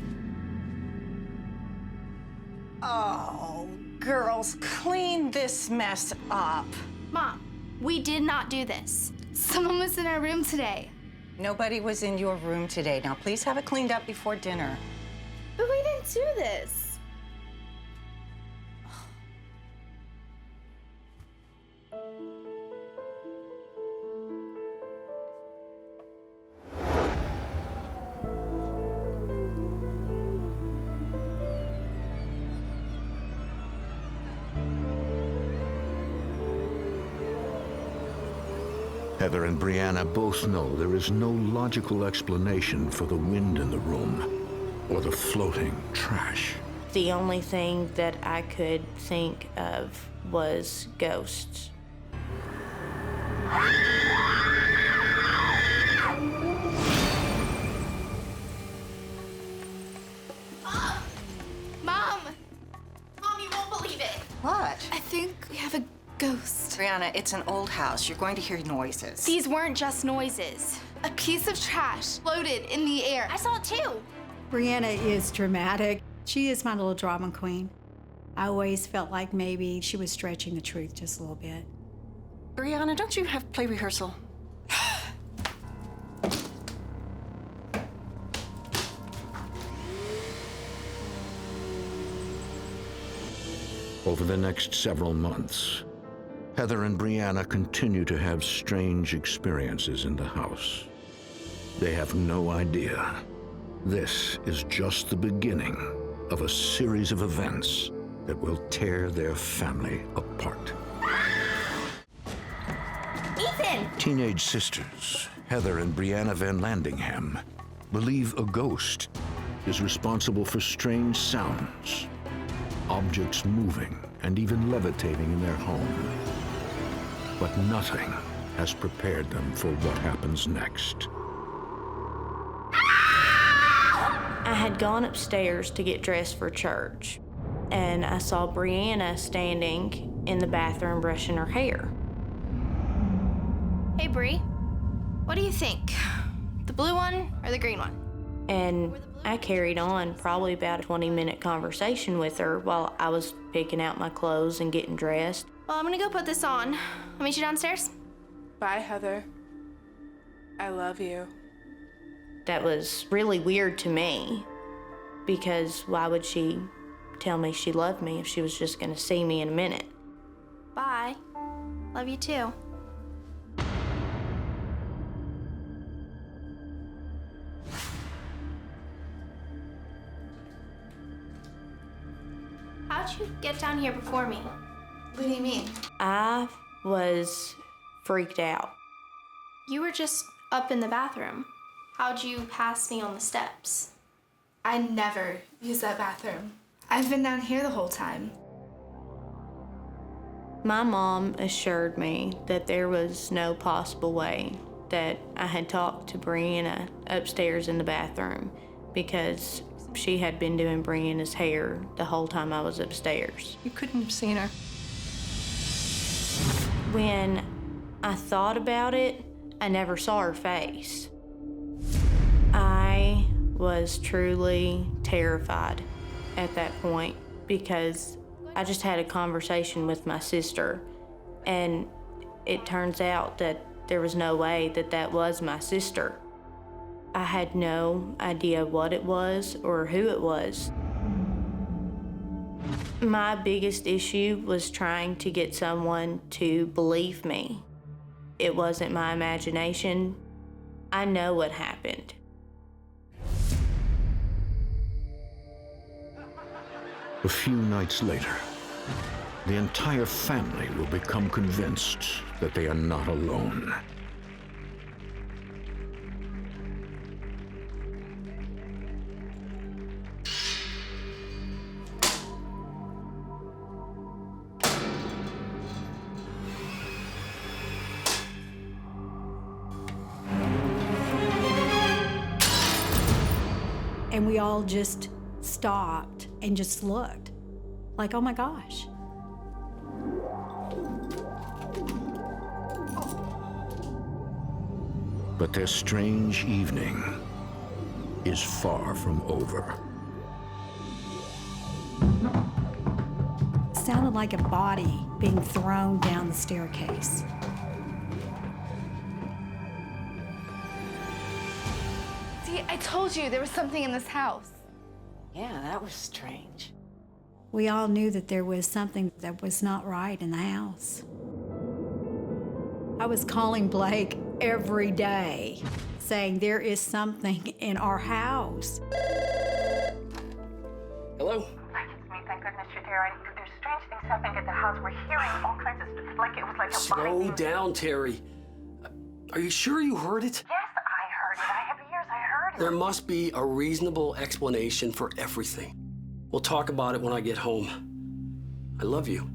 Oh, girls, clean this mess up. Mom, we did not do this. Someone was in our room today. Nobody was in your room today. Now, please have it cleaned up before dinner. But we didn't do this. Heather and Brianna both know there is no logical explanation for the wind in the room or the floating trash. The only thing that I could think of was ghosts. Mom! Mom, you won't believe it. What? I think we have a ghost. Brianna, it's an old house. You're going to hear noises. These weren't just noises. A piece of trash floated in the air. I saw it too. Brianna is dramatic. She is my little drama queen. I always felt like maybe she was stretching the truth just a little bit. Brianna, don't you have play rehearsal? Over the next several months, Heather and Brianna continue to have strange experiences in the house. They have no idea. This is just the beginning of a series of events that will tear their family apart. Ethan! Teenage sisters, Heather and Brianna VanLandingham, believe a ghost is responsible for strange sounds, objects moving and even levitating in their home. But nothing has prepared them for what happens next. I had gone upstairs to get dressed for church, and I saw Brianna standing in the bathroom brushing her hair. Hey, Bree. What do you think? The blue one or the green one? And I carried on probably about a 20-minute conversation with her while I was picking out my clothes and getting dressed. Well, I'm gonna go put this on. I'll meet you downstairs. Bye, Heather. I love you. That was really weird to me, because why would she tell me she loved me if she was just gonna see me in a minute? Bye. Love you too. How'd you get down here before me? What do you mean? I was freaked out. You were just up in the bathroom. How'd you pass me on the steps? I never use that bathroom. I've been down here the whole time. My mom assured me that there was no possible way that I had talked to Brianna upstairs in the bathroom, because she had been doing Brianna's hair the whole time I was upstairs. You couldn't have seen her. When I thought about it, I never saw her face. I was truly terrified at that point, because I just had a conversation with my sister, and it turns out that there was no way that that was my sister. I had no idea what it was or who it was. My biggest issue was trying to get someone to believe me. It wasn't my imagination. I know what happened. A few nights later, the entire family will become convinced that they are not alone. And we all just stopped and just looked like, oh my gosh. But their strange evening is far from over. It sounded like a body being thrown down the staircase. See, I told you there was something in this house. Yeah, that was strange. We all knew that there was something that was not right in the house. I was calling Blake every day, saying there is something in our house. Hello? It's me, thank goodness you're there. There's strange things happening at the house. We're hearing all kinds of stuff, like it was like a Slow binding. down, Terry. Are you sure you heard it? Yes, I heard it. I have ears. I heard it. There must be a reasonable explanation for everything. We'll talk about it when I get home. I love you.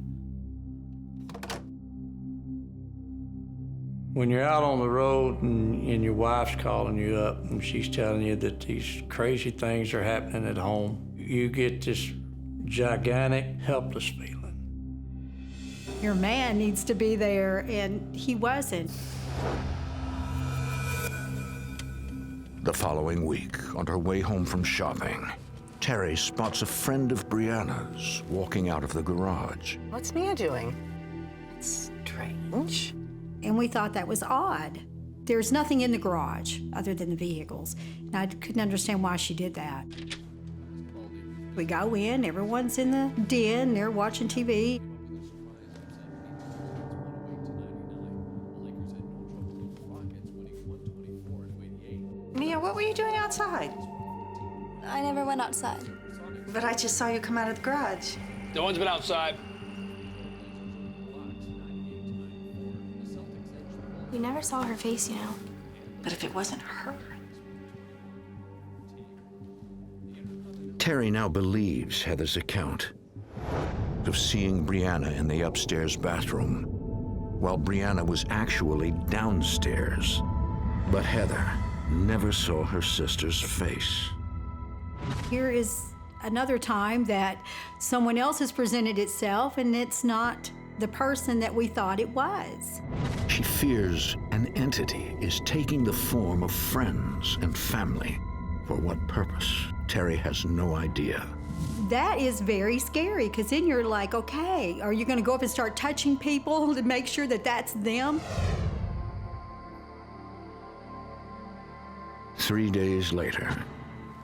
When you're out on the road and your wife's calling you up and she's telling you that these crazy things are happening at home, you get this gigantic, helpless feeling. Your man needs to be there, and he wasn't. The following week, on her way home from shopping, Terry spots a friend of Brianna's walking out of the garage. What's Mia doing? It's strange. And we thought that was odd. There's nothing in the garage other than the vehicles. And I couldn't understand why she did that. We go in, everyone's in the den, they're watching TV. Mia, what were you doing outside? I never went outside. But I just saw you come out of the garage. No one's been outside. We never saw her face, you know. But if it wasn't her. Terry now believes Heather's account of seeing Brianna in the upstairs bathroom, while Brianna was actually downstairs. But Heather never saw her sister's face. Here is another time that someone else has presented itself, and it's not the person that we thought it was. She fears an entity is taking the form of friends and family. For what purpose? Terry has no idea. That is very scary, because then you're like, okay, are you going to go up and start touching people to make sure that that's them? 3 days later,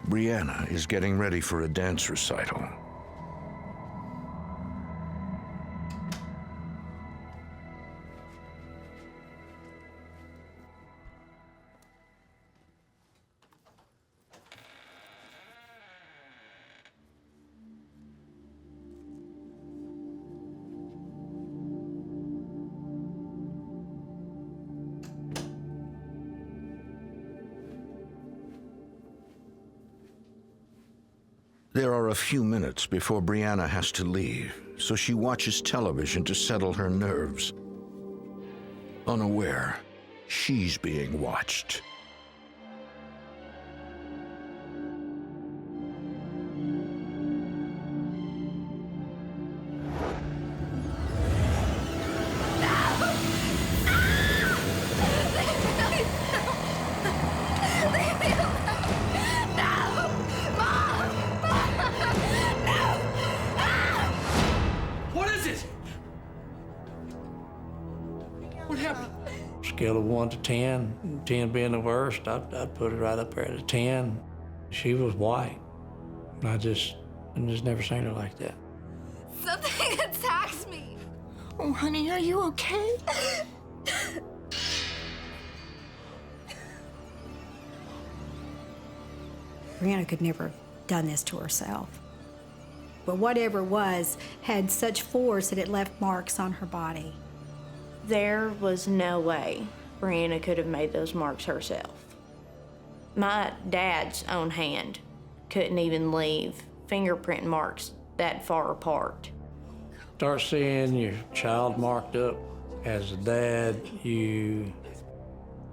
Brianna is getting ready for a dance recital. There are a few minutes before Brianna has to leave, so she watches television to settle her nerves. Unaware, she's being watched. Scale of 1 to 10, 10 being the worst, I'd put it right up there at a 10. She was white. I just never seen her like that. Something attacked me. Oh, honey, are you okay? Brianna could never have done this to herself. But whatever it was had such force that it left marks on her body. There was no way Brianna could have made those marks herself. My dad's own hand couldn't even leave fingerprint marks that far apart. Start seeing your child marked up. As a dad, you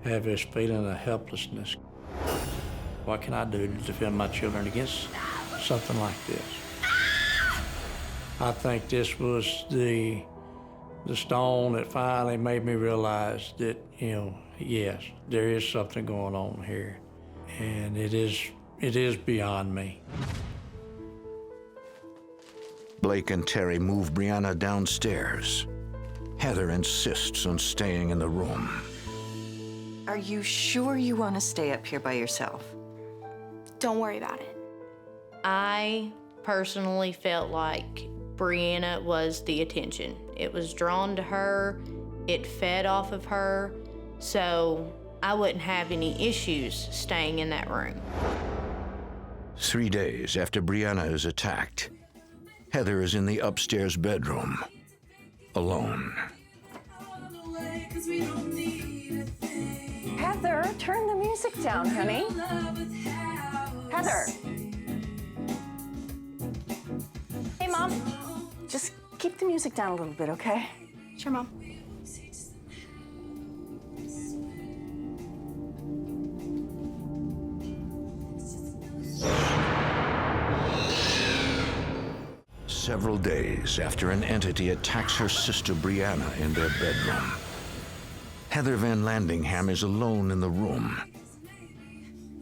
have this feeling of helplessness. What can I do to defend my children against something like this? I think this was the stone that finally made me realize that, yes, there is something going on here, and it is beyond me. Blake and Terry move Brianna downstairs. Heather insists on staying in the room. Are you sure you want to stay up here by yourself? Don't worry about it. I personally felt like Brianna was the attention. It was drawn to her, it fed off of her, so I wouldn't have any issues staying in that room. 3 days after Brianna is attacked, Heather is in the upstairs bedroom, alone. Cause we don't need a thing. turn the music down, honey. Heather. Hey, Mom. Just keep the music down a little bit, okay? Sure, Mom. Several days after an entity attacks her sister Brianna in their bedroom, Heather VanLandingham is alone in the room.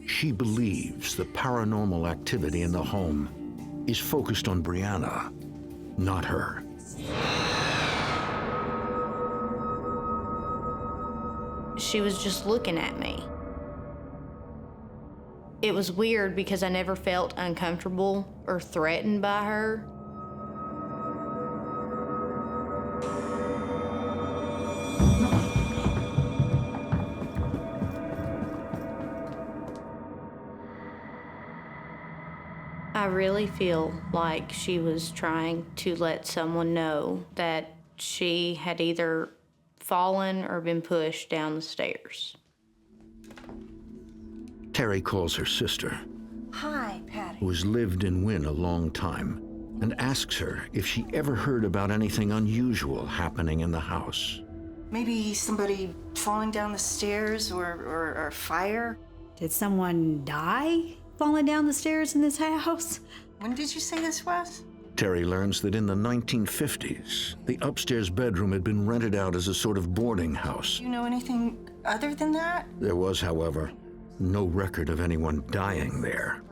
She believes the paranormal activity in the home is focused on Brianna, not her. She was just looking at me. It was weird because I never felt uncomfortable or threatened by her. I really feel like she was trying to let someone know that she had either fallen or been pushed down the stairs. Terry calls her sister, Hi, Patty. who has lived in Wynne a long time, and asks her if she ever heard about anything unusual happening in the house. Maybe somebody falling down the stairs or fire? Did someone die falling down the stairs in this house? When did you say this was? Terry learns that in the 1950s, the upstairs bedroom had been rented out as a sort of boarding house. Do you know anything other than that? There was, however, no record of anyone dying there.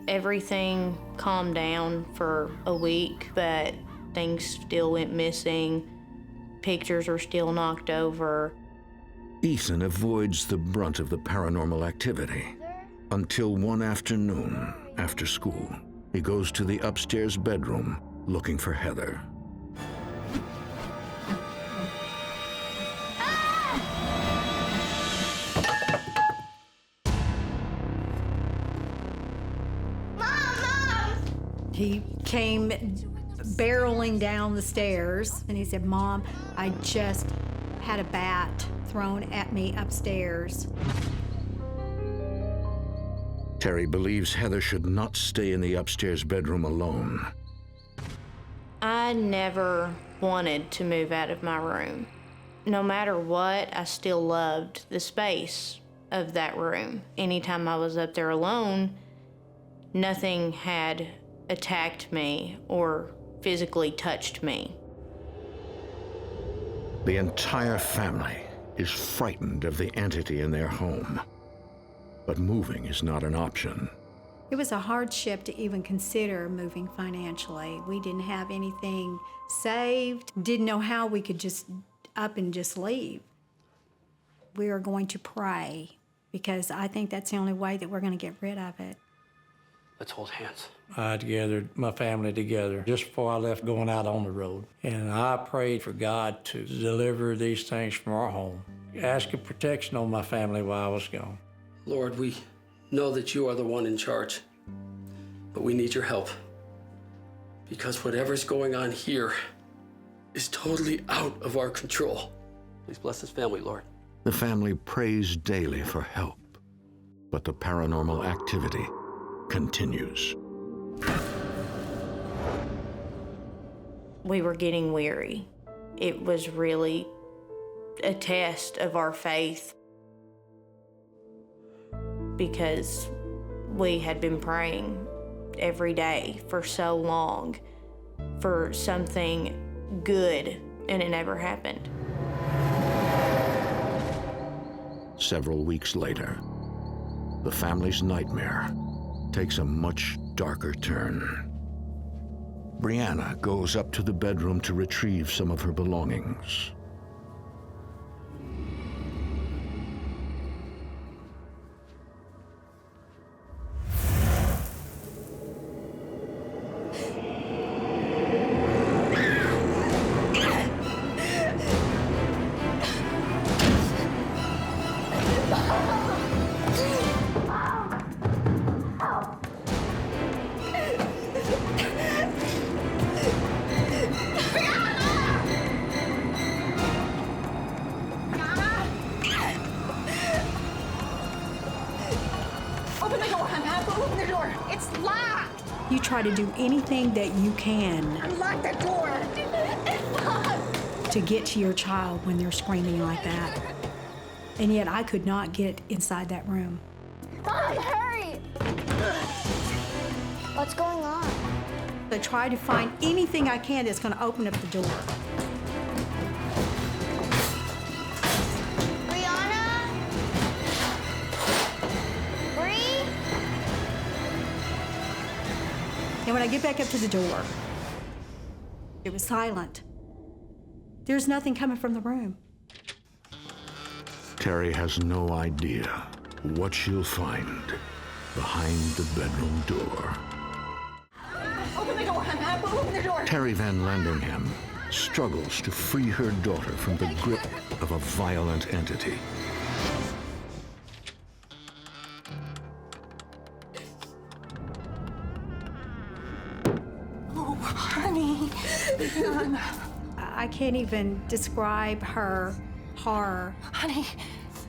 Everything calmed down for a week, but things still went missing. Pictures are still knocked over. Ethan avoids the brunt of the paranormal activity until one afternoon after school, he goes to the upstairs bedroom looking for Heather. He came barreling down the stairs and he said, Mom, I just had a bat thrown at me upstairs. Terry believes Heather should not stay in the upstairs bedroom alone. I never wanted to move out of my room. No matter what, I still loved the space of that room. Anytime I was up there alone, nothing had attacked me or physically touched me. The entire family is frightened of the entity in their home, but moving is not an option. It was a hardship to even consider moving financially. We didn't have anything saved, didn't know how we could just up and just leave. We are going to pray because I think that's the only way that we're going to get rid of it. Let's hold hands. I gathered my family together just before I left going out on the road. And I prayed for God to deliver these things from our home, asking protection on my family while I was gone. Lord, we know that you are the one in charge, but we need your help. Because whatever's going on here is totally out of our control. Please bless this family, Lord. The family prays daily for help, but the paranormal activity continues. We were getting weary. It was really a test of our faith because we had been praying every day for so long for something good, and it never happened. Several weeks later, the family's nightmare takes a much darker turn. Brianna goes up to the bedroom to retrieve some of her belongings. try to do anything that you can Unlock the door. to get to your child when they're screaming like that. And yet I could not get inside that room. Mom, hurry. What's going on? I try to find anything I can that's going to open up the door. Brianna? Bree? And when I get back up to the door, it was silent. There's nothing coming from the room. Terry has no idea what she'll find behind the bedroom door. Open the door, open the door. Terry VanLandingham struggles to free her daughter from the grip of a violent entity. Oh, honey. I can't even describe her horror. Honey,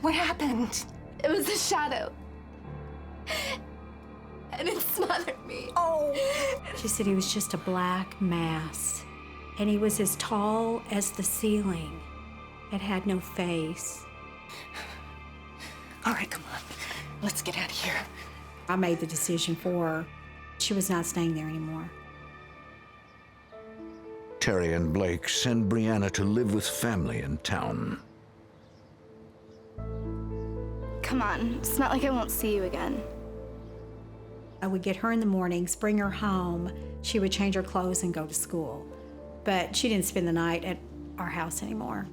what happened? It was a shadow. And it smothered me. Oh. She said he was just a black mass, and he was as tall as the ceiling. It had no face. All right, come on. Let's get out of here. I made the decision for her. She was not staying there anymore. Terry and Blake send Brianna to live with family in town. Come on, it's not like I won't see you again. I would get her in the mornings, bring her home. She would change her clothes and go to school. But she didn't spend the night at our house anymore.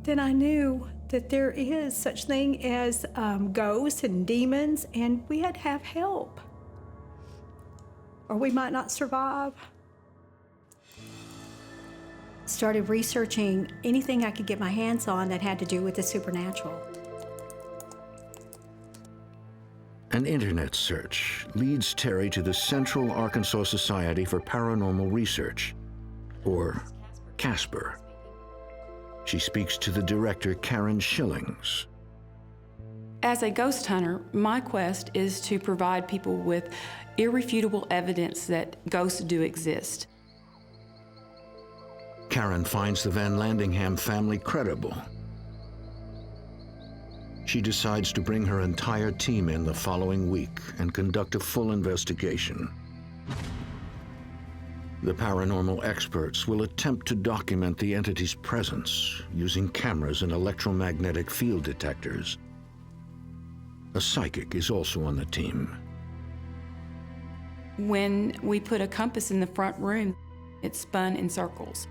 Then I knew that there is such thing as ghosts and demons, and we had to have help, or we might not survive. Started researching anything I could get my hands on that had to do with the supernatural. An internet search leads Terry to the Central Arkansas Society for Paranormal Research, or CASPER. She speaks to the director, Karen Schillings. As a ghost hunter, my quest is to provide people with irrefutable evidence that ghosts do exist. Karen finds the VanLandingham family credible. She decides to bring her entire team in the following week and conduct a full investigation. The paranormal experts will attempt to document the entity's presence using cameras and electromagnetic field detectors. A psychic is also on the team. When we put a compass in the front room, it spun in circles.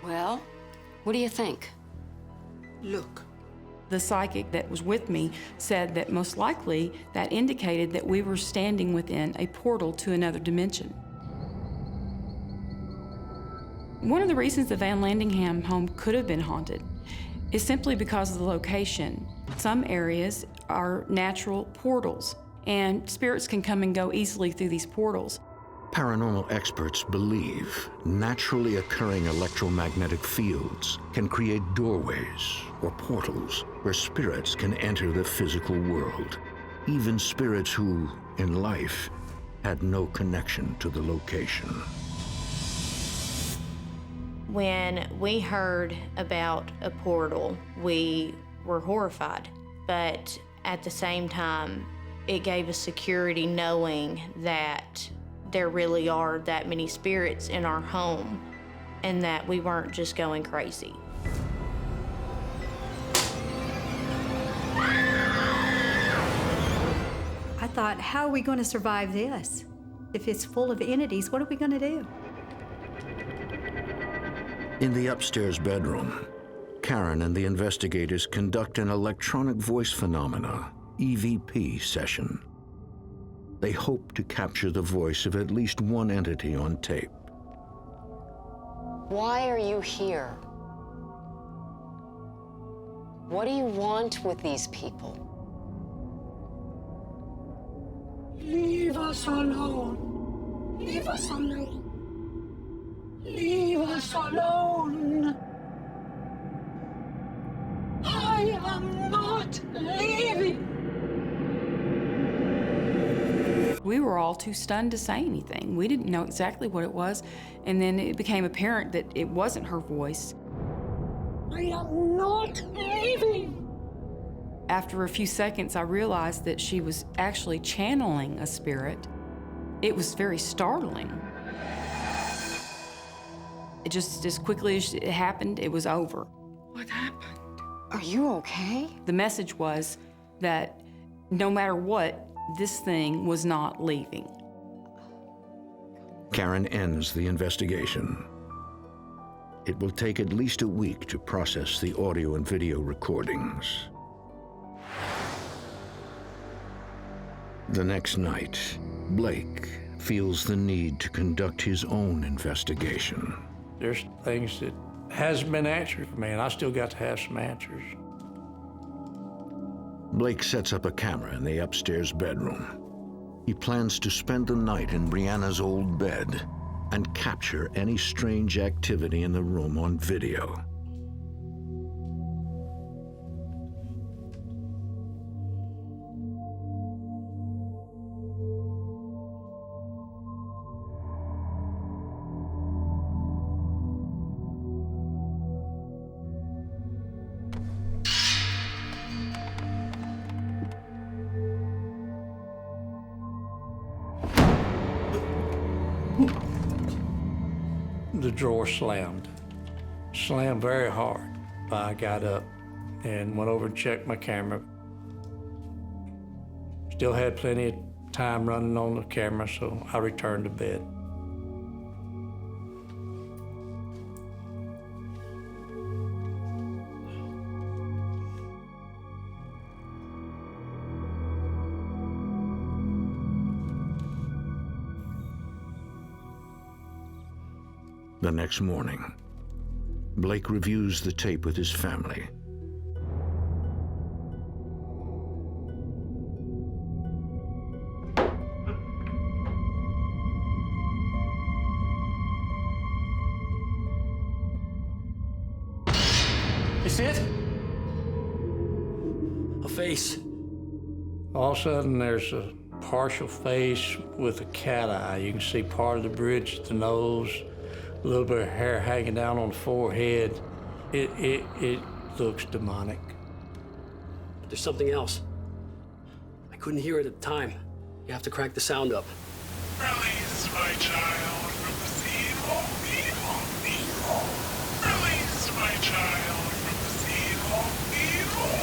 Well, what do you think? Look. The psychic that was with me said that most likely that indicated that we were standing within a portal to another dimension. One of the reasons the VanLandingham home could have been haunted is simply because of the location. Some areas are natural portals, and spirits can come and go easily through these portals. Paranormal experts believe naturally occurring electromagnetic fields can create doorways or portals where spirits can enter the physical world, even spirits who, in life, had no connection to the location. When we heard about a portal, we were horrified, but at the same time, it gave us security knowing that there really are that many spirits in our home and that we weren't just going crazy. I thought, how are we going to survive this? If it's full of entities, what are we going to do? In the upstairs bedroom, Karen and the investigators conduct an electronic voice phenomena, EVP session. They hope to capture the voice of at least one entity on tape. Why are you here? What do you want with these people? Leave us alone. Leave us alone. Leave us alone. I am not leaving. We were all too stunned to say anything. We didn't know exactly what it was, and then it became apparent that it wasn't her voice. I am not leaving. After a few seconds, I realized that she was actually channeling a spirit. It was very startling. It just, as quickly as it happened, it was over. What happened? Are you okay? The message was that no matter what, this thing was not leaving. Karen ends the investigation. It will take at least a week to process the audio and video recordings. The next night, Blake feels the need to conduct his own investigation. There's things that hasn't been answered for me, and I still got to have some answers. Blake sets up a camera in the upstairs bedroom. He plans to spend the night in Brianna's old bed and capture any strange activity in the room on video. The drawer slammed very hard. I got up and went over and checked my camera. Still had plenty of time running on the camera, so I returned to bed. The next morning, Blake reviews the tape with his family. You see it? A face. All of a sudden, there's a partial face with a cat eye. You can see part of the bridge of the nose, a little bit of hair hanging down on the forehead. It looks demonic. But there's something else. I couldn't hear it at the time. You have to crank the sound up. Release my child from this evil, evil, evil. Release my child from this evil, evil,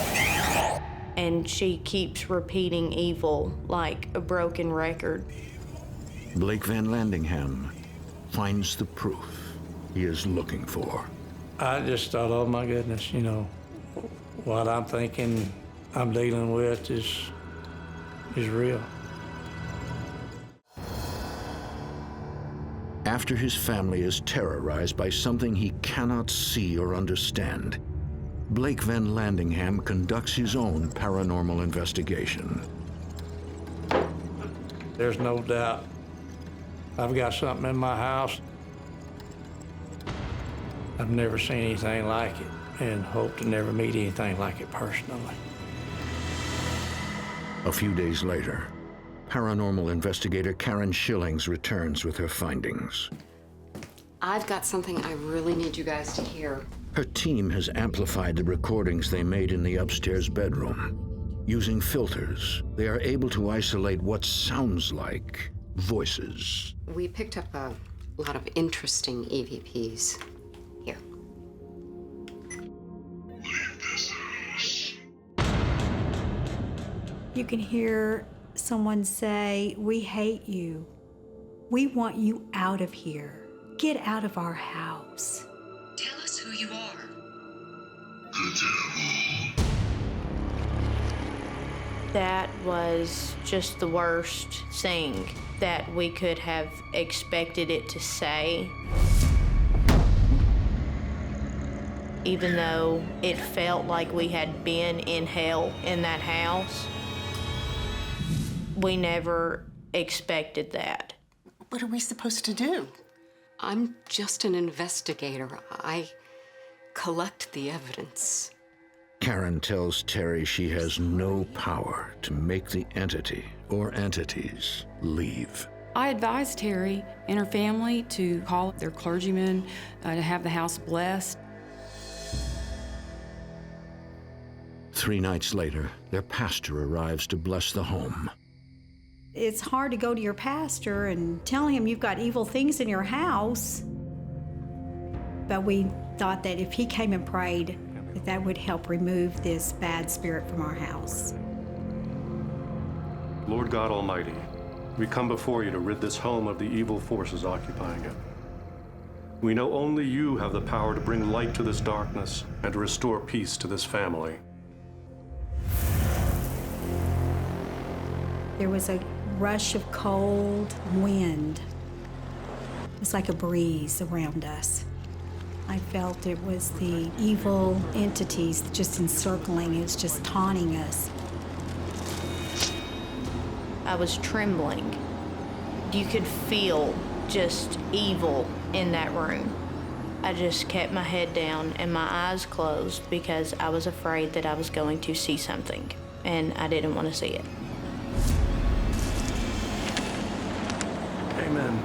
evil. And she keeps repeating evil like a broken record. Blake VanLandingham finds the proof he is looking for. I just thought, oh my goodness, you know, what I'm thinking I'm dealing with is real. After his family is terrorized by something he cannot see or understand, Blake VanLandingham conducts his own paranormal investigation. There's no doubt I've got something in my house. I've never seen anything like it and hope to never meet anything like it personally. A few days later, paranormal investigator Karen Schillings returns with her findings. I've got something I really need you guys to hear. Her team has amplified the recordings they made in the upstairs bedroom. Using filters, they are able to isolate what sounds like voices. We picked up a lot of interesting EVPs. Here. Leave this house. You can hear someone say, "We hate you. We want you out of here. Get out of our house." Tell us who you are. The devil. That was just the worst thing that we could have expected it to say. Even though it felt like we had been in hell in that house, we never expected that. What are we supposed to do? I'm just an investigator. I collect the evidence. Karen tells Terry she has no power to make the entity or entities leave. I advised Terry and her family to call their clergyman to have the house blessed. 3 nights later, their pastor arrives to bless the home. It's hard to go to your pastor and tell him you've got evil things in your house. But we thought that if he came and prayed, that would help remove this bad spirit from our house. Lord God Almighty, we come before you to rid this home of the evil forces occupying it. We know only you have the power to bring light to this darkness and to restore peace to this family. There was a rush of cold wind. It was like a breeze around us. I felt it was the evil entities just encircling us, just taunting us. I was trembling. You could feel just evil in that room. I just kept my head down and my eyes closed because I was afraid that I was going to see something, and I didn't want to see it. Amen.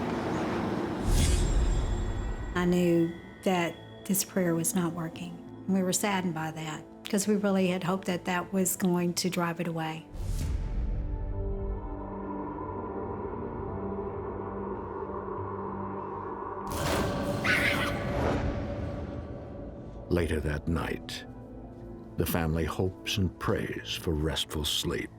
I knew that this prayer was not working. We were saddened by that because we really had hoped that that was going to drive it away. Later that night, the family hopes and prays for restful sleep.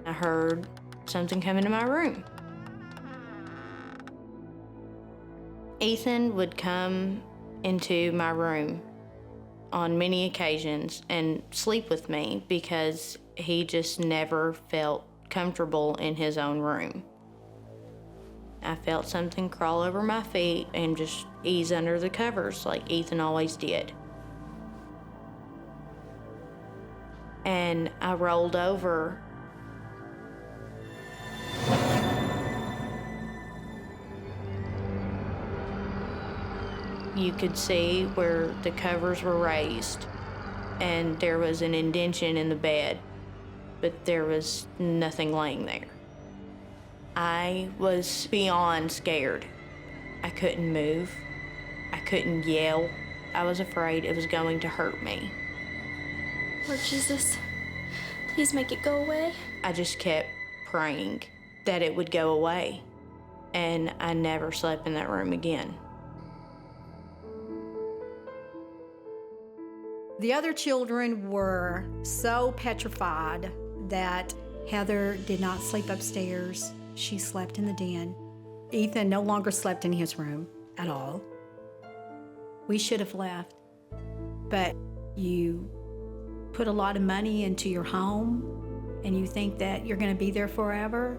I heard something come into my room. Ethan would come into my room on many occasions and sleep with me because he just never felt comfortable in his own room. I felt something crawl over my feet and just ease under the covers like Ethan always did. And I rolled over. You could see where the covers were raised and there was an indentation in the bed, but there was nothing laying there. I was beyond scared. I couldn't move. I couldn't yell. I was afraid it was going to hurt me. Lord Jesus, please make it go away. I just kept praying that it would go away, and I never slept in that room again. The other children were so petrified that Heather did not sleep upstairs. She slept in the den. Ethan no longer slept in his room at all. We should have left, but you put a lot of money into your home and you think that you're going to be there forever,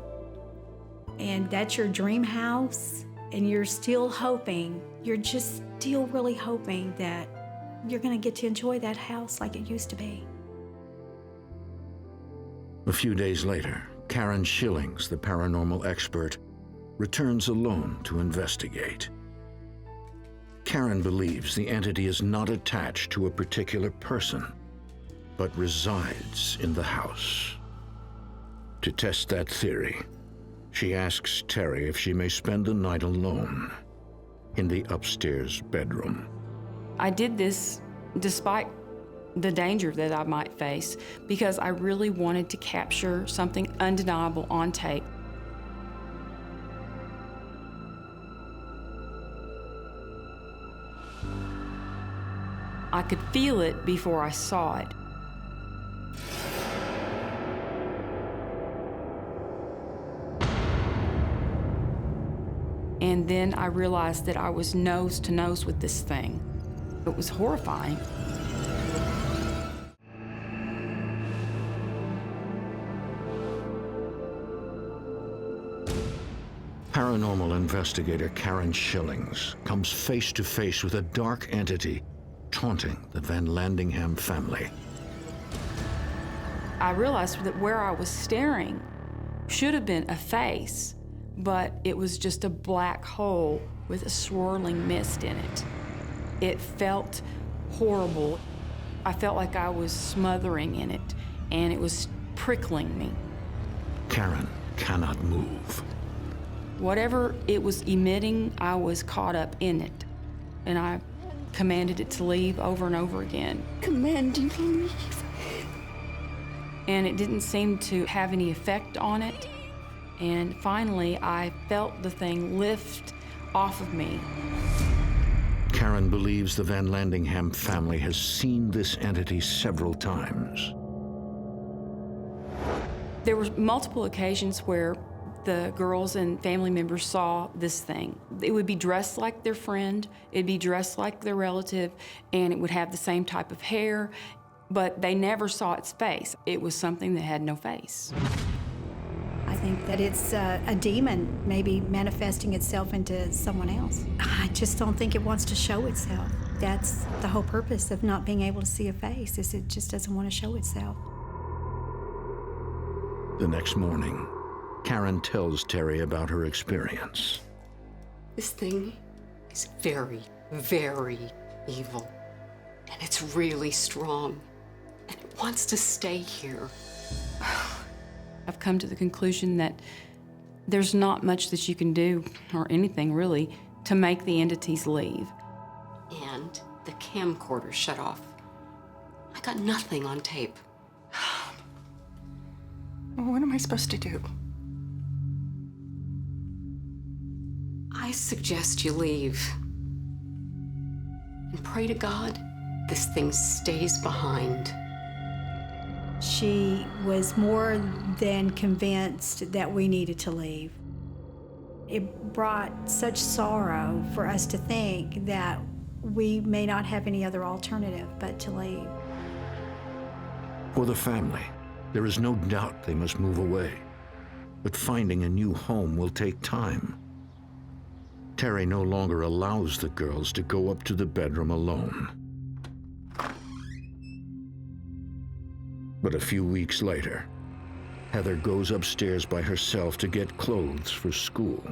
and that's your dream house, and you're still hoping, you're just still really hoping that you're going to get to enjoy that house like it used to be. A few days later, Karen Schillings, the paranormal expert, returns alone to investigate. Karen believes the entity is not attached to a particular person, but resides in the house. To test that theory, she asks Terry if she may spend the night alone in the upstairs bedroom. I did this despite the danger that I might face because I really wanted to capture something undeniable on tape. I could feel it before I saw it. And then I realized that I was nose to nose with this thing. It was horrifying. Paranormal investigator Karen Schillings comes face to face with a dark entity taunting the VanLandingham family. I realized that where I was staring should have been a face, but it was just a black hole with a swirling mist in it. It felt horrible. I felt like I was smothering in it, and it was prickling me. Karen cannot move. Whatever it was emitting, I was caught up in it, and I commanded it to leave over and over again. Commanding leave. And it didn't seem to have any effect on it. And finally, I felt the thing lift off of me. Karen believes the VanLandingham family has seen this entity several times. There were multiple occasions where the girls and family members saw this thing. It would be dressed like their friend, it'd be dressed like their relative, and it would have the same type of hair, but they never saw its face. It was something that had no face. I think that it's a demon maybe manifesting itself into someone else. I just don't think it wants to show itself. That's the whole purpose of not being able to see a face, is it just doesn't want to show itself. The next morning, Karen tells Terry about her experience. This thing is very, very evil. And it's really strong. And it wants to stay here. I've come to the conclusion that there's not much that you can do, or anything really, to make the entities leave. And the camcorder shut off. I got nothing on tape. What am I supposed to do? I suggest you leave. And pray to God this thing stays behind. She was more than convinced that we needed to leave. It brought such sorrow for us to think that we may not have any other alternative but to leave. For the family, there is no doubt they must move away. But finding a new home will take time. Terry no longer allows the girls to go up to the bedroom alone. But a few weeks later, Heather goes upstairs by herself to get clothes for school.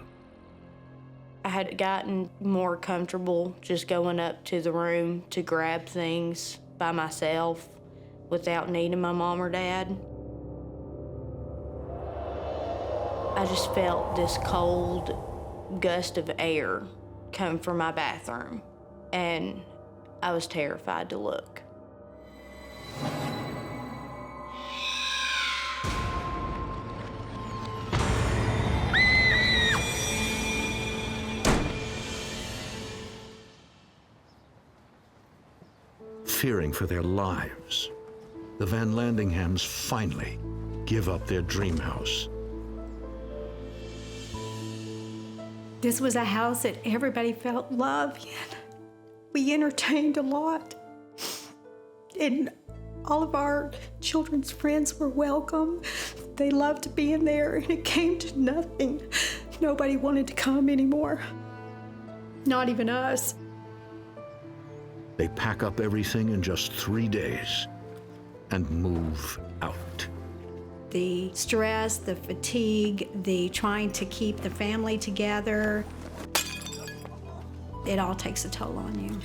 I had gotten more comfortable just going up to the room to grab things by myself without needing my mom or dad. I just felt this cold gust of air come from my bathroom, and I was terrified to look. Fearing for their lives, the VanLandinghams finally give up their dream house. This was a house that everybody felt love in. We entertained a lot. And all of our children's friends were welcome. They loved being there, and it came to nothing. Nobody wanted to come anymore. Not even us. They pack up everything in just 3 days and move out. The stress, the fatigue, the trying to keep the family together, it all takes a toll on you.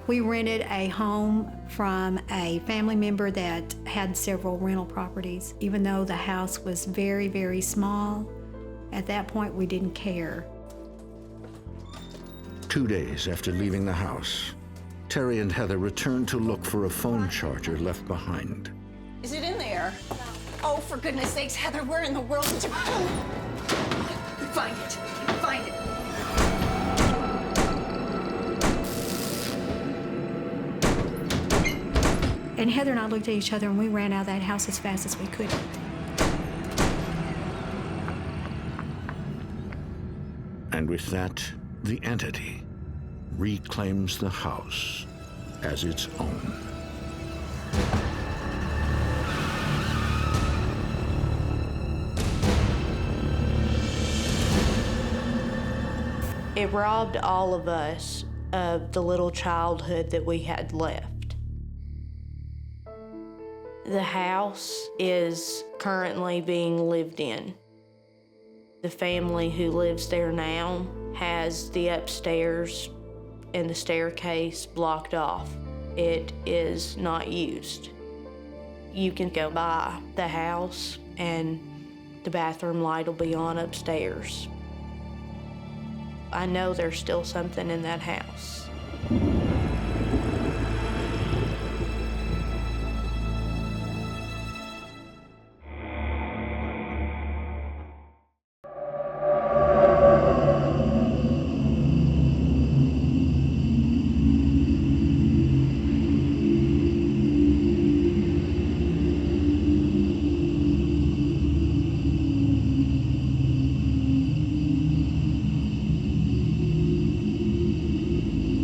We rented a home from a family member that had several rental properties. Even though the house was very, very small, at that point we didn't care. 2 days after leaving the house, Terry and Heather returned to look for a phone charger left behind. Is it in there? Oh, for goodness sakes, Heather, where in the world did you... Find it. Find it. And Heather and I looked at each other and we ran out of that house as fast as we could. And with that, the entity reclaims the house as its own. It robbed all of us of the little childhood that we had left. The house is currently being lived in. The family who lives there now has the upstairs and the staircase blocked off. It is not used. You can go by the house and the bathroom light will be on upstairs. I know there's still something in that house.